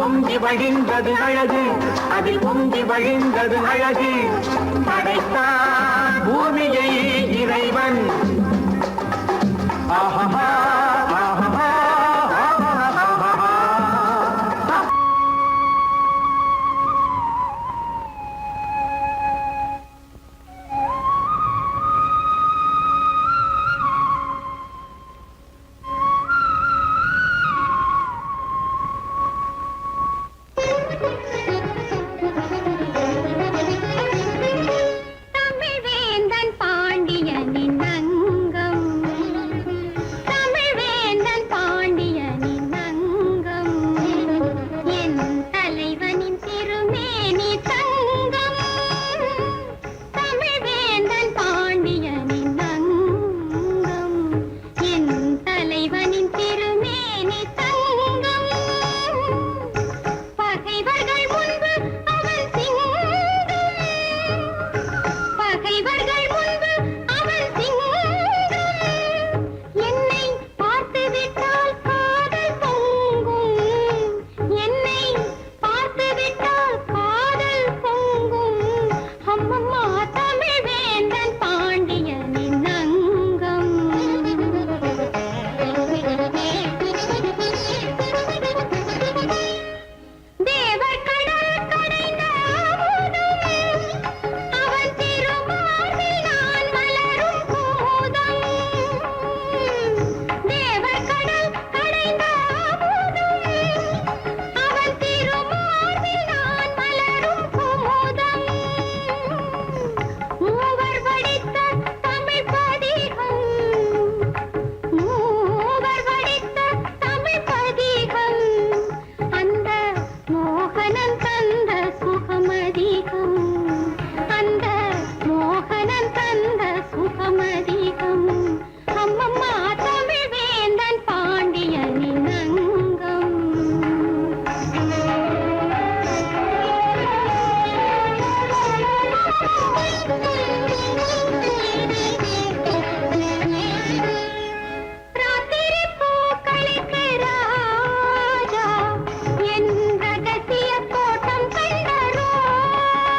பொங்கி வழிந்தது அழகு, அதில் பொங்கி வழிந்தது அழகு. படைத்தான் பூமியை இறைவன். ஆஹா ஆஹா தமிழ்வேந்தன் பாண்டியனின் அங்கம், தமிழ்வேந்தன் பாண்டியனின் அங்கம், என் தலைவனின் திருமேனி தங்கம். தமிழ்வேந்தன் பாண்டியனின் அங்கம், என் தலைவனின் திருமேனி தங்கம். பகைவர்கள் முன்பு அவன் சிங்கம், பகைவர்கள் முன்பு அவன் சிங்கம். என்னை பார்த்து விட்டால் காதல் பொங்கும், என்னை பார்த்து விட்டால் காதல் பொங்கும். அம்மம்மா தமிழ்வேந்தன் பாண்டியனின் அங்கம். தேவர் கடல் கடைந்த அமுதம், அவன் திருமார்பில் நான் மலரும் குமுதம். தேவர் கடல் கடைந்த அமுதம், அவன் திருமார்பில் நான் மலரும் குமுதம். மூவர் வடித்த தமிழ் பதிகம், மூவர் வடித்த தமிழ் பதிகம், அந்த மோகனன் தந்த சுகமதிகம், அந்த மோகனன் தந்த சுகமதிகம். அம்மம்மா தமிழ்வேந்தன் பாண்டியனின் அங்கம். ராத்திரி பூக்களுக்கு ராஜா, என் ரகசிய தோட்டம் கண்ட ரோஜா.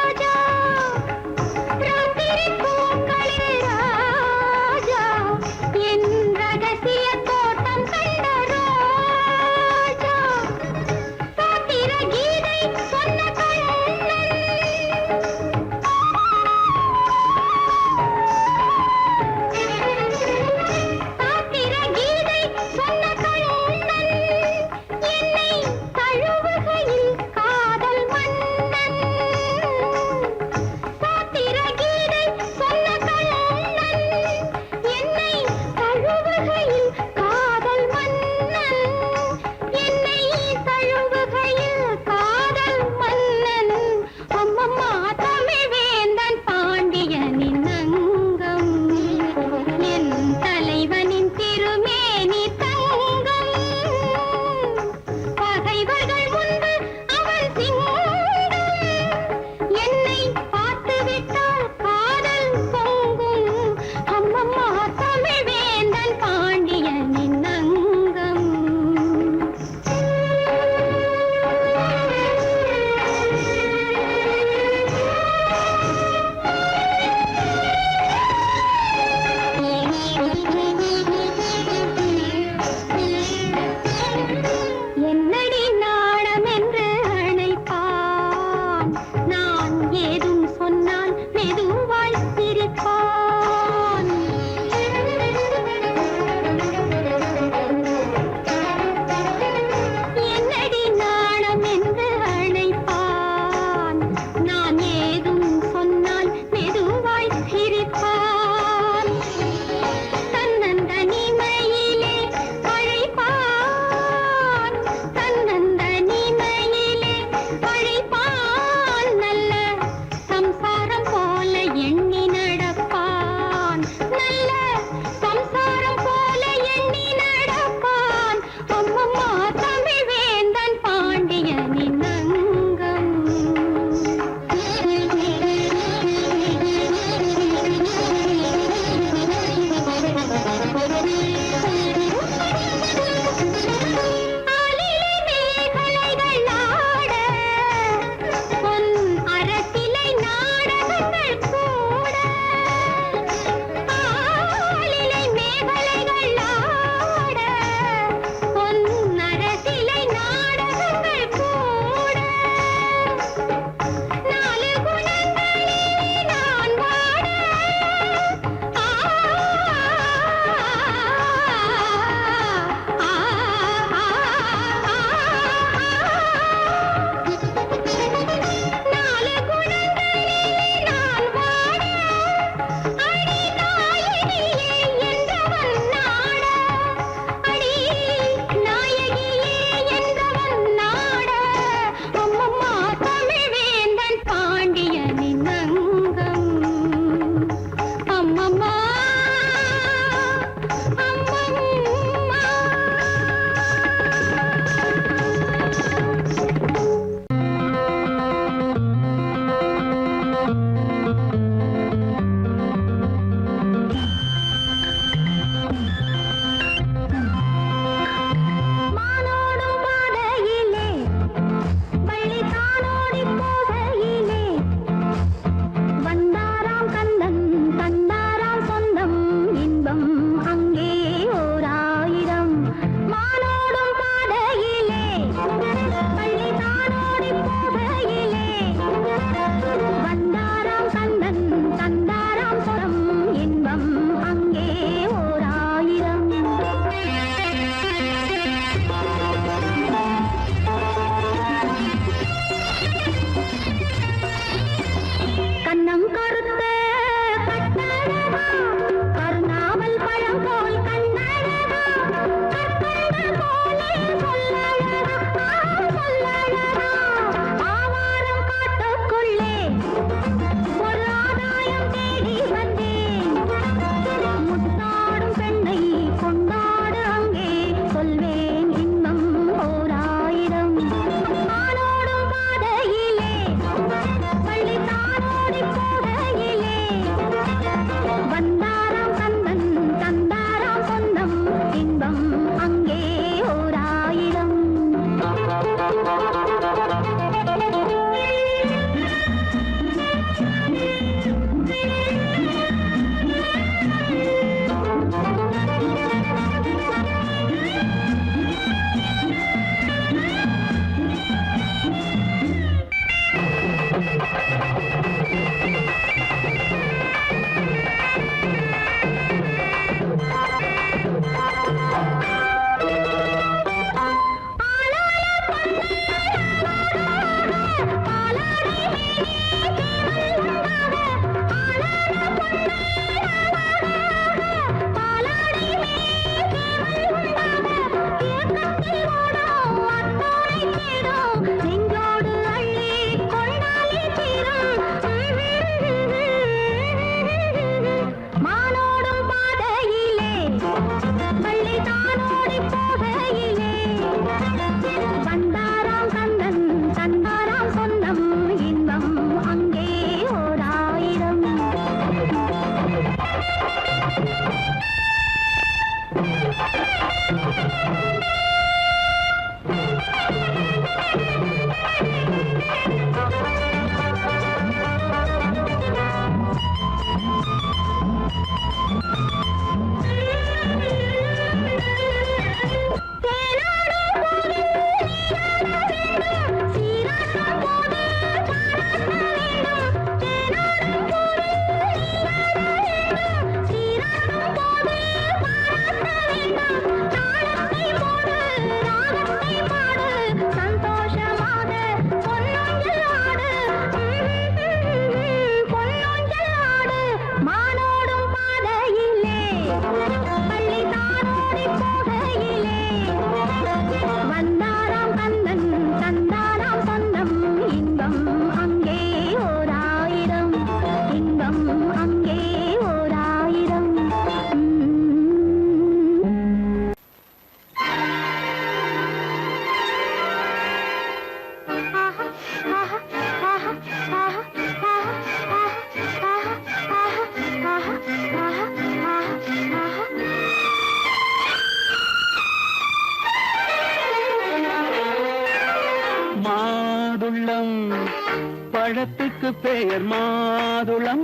பழத்துக்கு பெயர் மாதுளம்,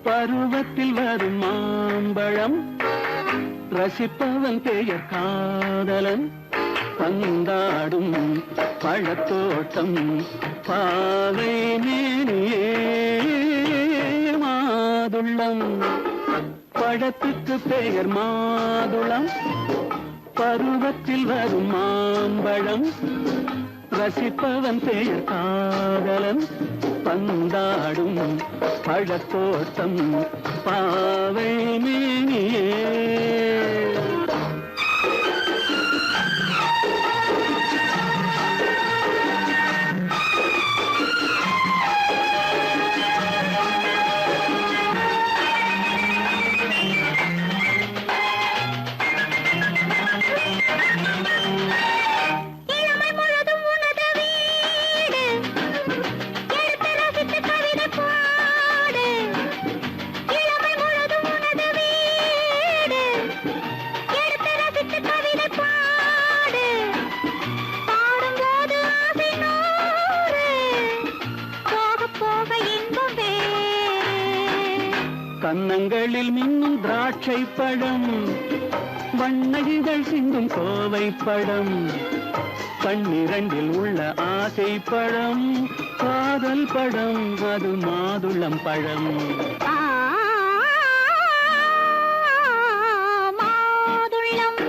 பருவத்தில் வரும் மாம்பழம், ரசிப்பவன் பெயர் காதலன், பந்தாடும் பழத்தோட்டம் பாவை மேனியே மாதுளம். பழத்துக்கு பெயர் மாதுளம், பருவத்தில் வரும் மாம்பழம், ரசிப்பவன் பெயர் காதலன், பந்தாடும் பழத்தோட்டம் பாவை மேனியே. கன்னங்களில் மின்னும் திராட்சை பழம், வண்ணகிகள் சிந்தும் கோவை பழம், கண்ணிரண்டில் உள்ள ஆசை பழம் காதல் பழம், அது மாதுளம் பழம். மாதுளம்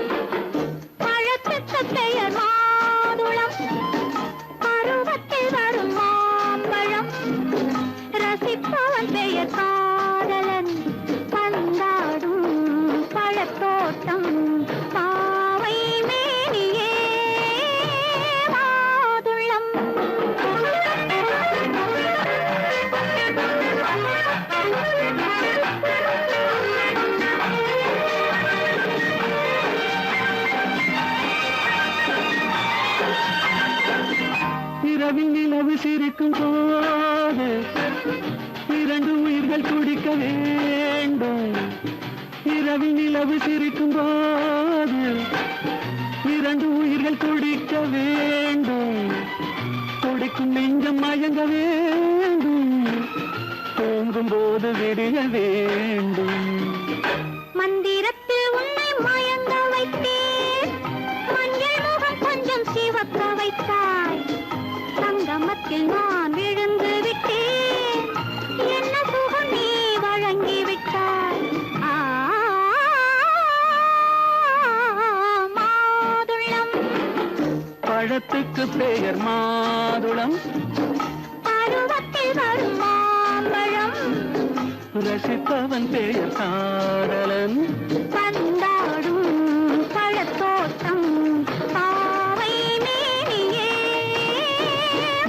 பழத்துக்கு பெயர் மாதுளம், பருவத்தில் வரும் மாம்பழம், ரசிப்பவன் பெயர் காதலன், பந்தாடும் பழத்தோட்டம் பாவை மேனியே மாதுளம். இரவில் நிலவு சிரிக்கும் போது இரண்டு உயிர்கள் துடிக்க வேண்டும். இரவில் நிலவு சிரிக்கும் போது இரண்டு உயிர்கள் துடிக்க வேண்டும். துடிக்கும் நெஞ்சம் மயங்க வேண்டும், தூங்கும் போது விடிய வேண்டும். மந்திரத்தில் உன்னை மயங்க வைத்தேன், மஞ்சள் முகம் கொஞ்சம் சிவக்க வைத்தாய், சங்கமத்தில் நான் விழுந்து அது பெயர் மாதுளம். பருவத்தில் வரும் மாம்பழம். ரசிப்பவன் பெயர் காதலன். பந்தாடும் பழத்தோட்டம் பாவை மேனியே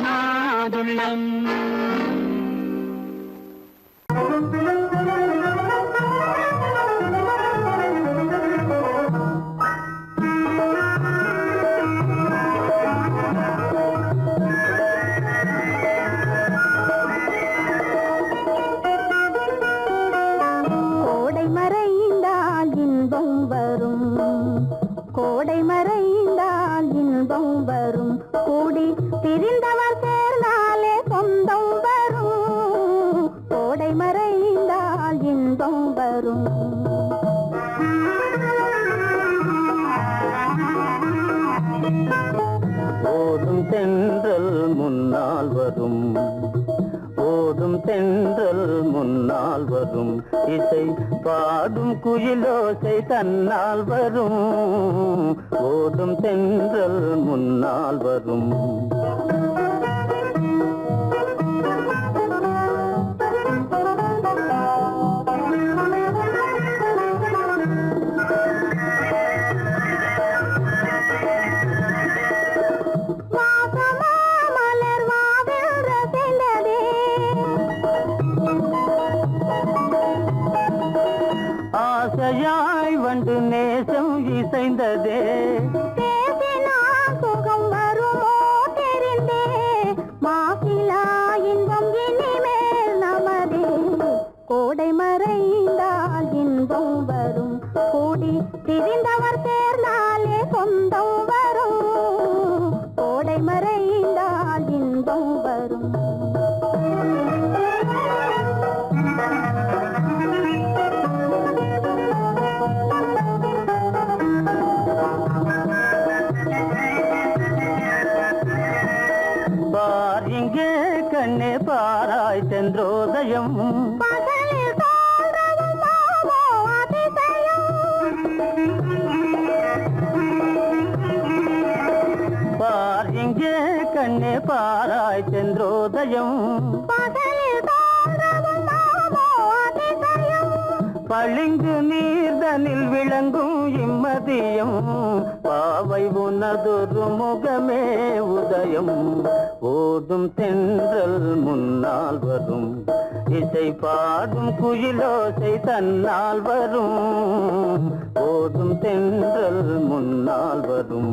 மாதுளம். கோடை மறைந்தால் இன்பம் வரும். கோடை மறைந்தால் இன்பம் வரும். கூடி பிரிந்தவர் சேர்ந்தாலே சொந்தம் வரும். கோடை மறைந்தால் இன்பம் வரும். ஓடும் தென்றல் முன்னால் வரும். ஓடும் தென்றல் முன்னால் வரும். இசை பாடும் குயிலோசை தன்னால் வரும். ஓடும் தென்றல் முன்னால் வரும். வாசமா மலர் வாவில் ரசிந்ததே. ஆசையாய் வண்டு நேசம் இசைந்ததே. பேசினால் சுகம் வருமோ தெரிந்தே. மாசிலா இன்பம் இனிமேல் நமதே. கோடை மறைந்தால் இன்பம் வரும். கூடி திரிந்தவர் சேர்ந்தாலே சொந்தம் வரும். கோடை மறைந்தால் இன்பம் வரும். பார் இங்கே கண்ணே பாராய் சென்றோதயம். பகலில் தோன்றவும் மாமோ அதிசயம். பார் இங்கே கண்ணே பாராய் சென்றோதயம். பகலில் தோன்றவும் மாமோ அதிசயம். பளிங்கு நீர்தனில் விளங்கும் இம்மதியம். பாவை உனதொரு முகமே உதயம். ஓடும் தென்றல் முன்னால் வரும். இசை பாடும் குயிலோசை தன்னால் வரும். ஓடும் தென்றல் முன்னால் வரும்.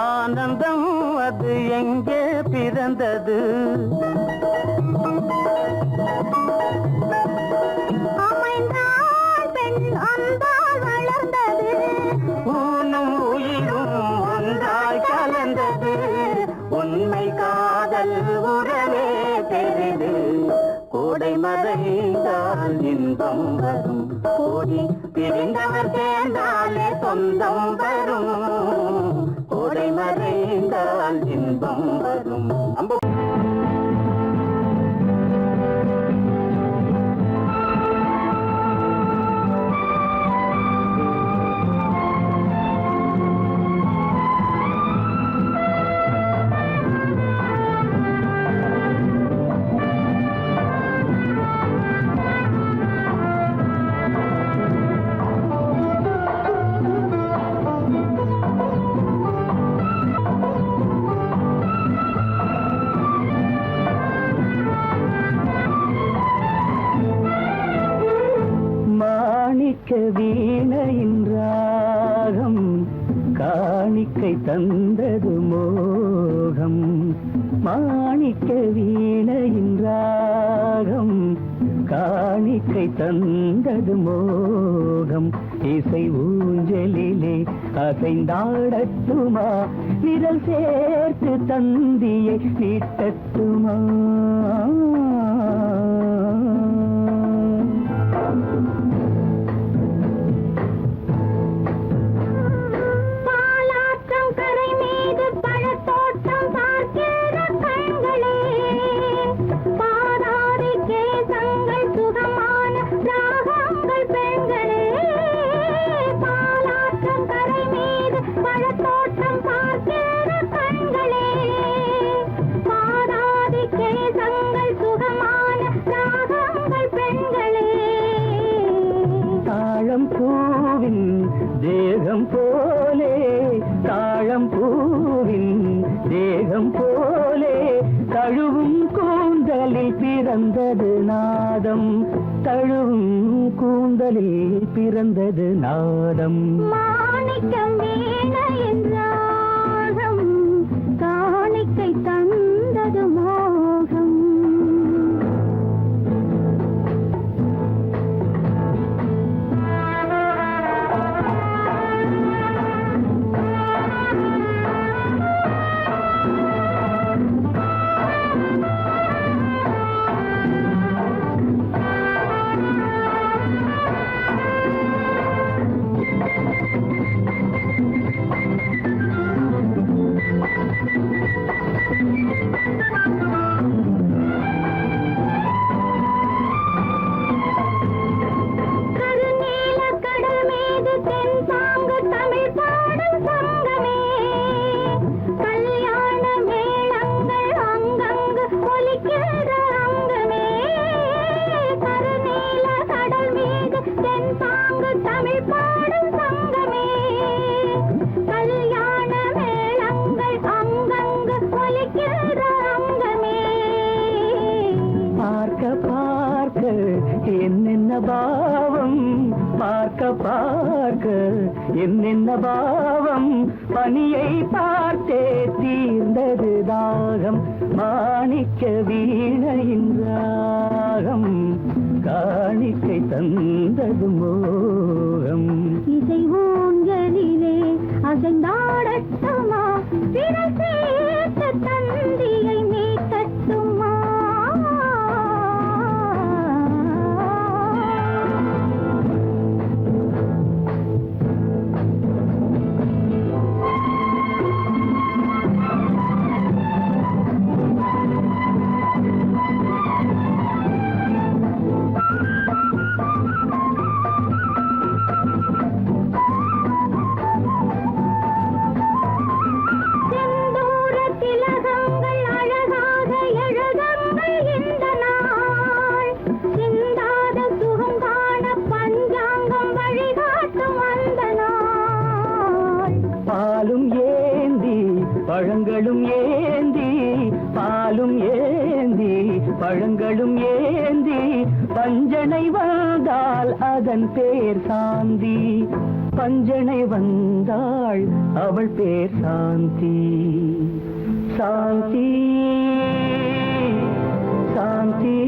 ஆனந்தம் அது எங்கே பிறந்தது? அமைந்தாள் பெண் அன்பால் வளர்ந்தது. ஊனும் உயிரும் ஒன்றாய் கலந்தது. உண்மை காதல் உறவே பெரிது. கோடை மறைந்தால் இன்பம் வரும். கூடி பிரிந்தவர் சேர்ந்தாலே சொந்தம் வரும். கோடை மறைந்தால் இன்பம் வரும். மாணிக்க வீணையின் ராகம் காணிக்கை தந்தது மோகம். மாணிக்க வீணையின் ராகம் காணிக்கை தந்தது மோகம். இசை ஊஞ்சலிலே அசைந்தாடட்டுமா? விரல் சேர்த்து தந்தியை நீட்டட்டுமா? பாலாற்றம் கரை மீது பழத்தோட்டம் பார்க்க தாழம் பூவின் தேகம் போலே தாழம் பூவின் தேகம் போலே தழுவும் கூந்தலில் பிறந்தது நாதம் தழுவும் கூந்தலில் பிறந்தது நாதம் மாணிக்கம் வீண என்றாகம் காணிக்கை தந்தது மோகம் கருநீல கடல் மீது தென்பாங்கு தமிழ் பாடும் சங்கமே கல்யாண மேளங்கள் அங்கங்கு ஒலிக்கின்ற அங்கமே கருநீல கடல் மீது தென்பாங்கு தமிழ் பாடும் சங்கமே கல்யாண மேளங்கள் அங்கங்கு ஒலிக்கின்ற அங்கமே பார்க்க பார்க்க என்னென்ன பாவம் பார்க்க பார்க்க என்னென்ன பாவம் பனியை பார்த்தே தீர்ந்தது தாகம் மாணிக்க வீணையின் ராகம் காணிக்கை தந்தது மோகம் இசை ஊஞ்சலிலே அசைந்தாடட்டுமா விரல் சேர்த்த தந்தியை மீட்டட்டுமா செந்தூர திலகங்கள் அழகாக எழுதங்கள் இந்த நாள் சிந்தாத சுகம் காண பஞ்சாங்கம் வழிகாட்டும் அந்த நாள் பாலும் ஏந்தி பழங்களும் ஏந்தி பாலும் ஏந்தி பழங்களும் ஏந்தி பஞ்சனை வந்தால் அதன் பேர் சாந்தி பஞ்சனை வந்தாள் அவள் பேர் சாந்தி சாந்தி சாந்தி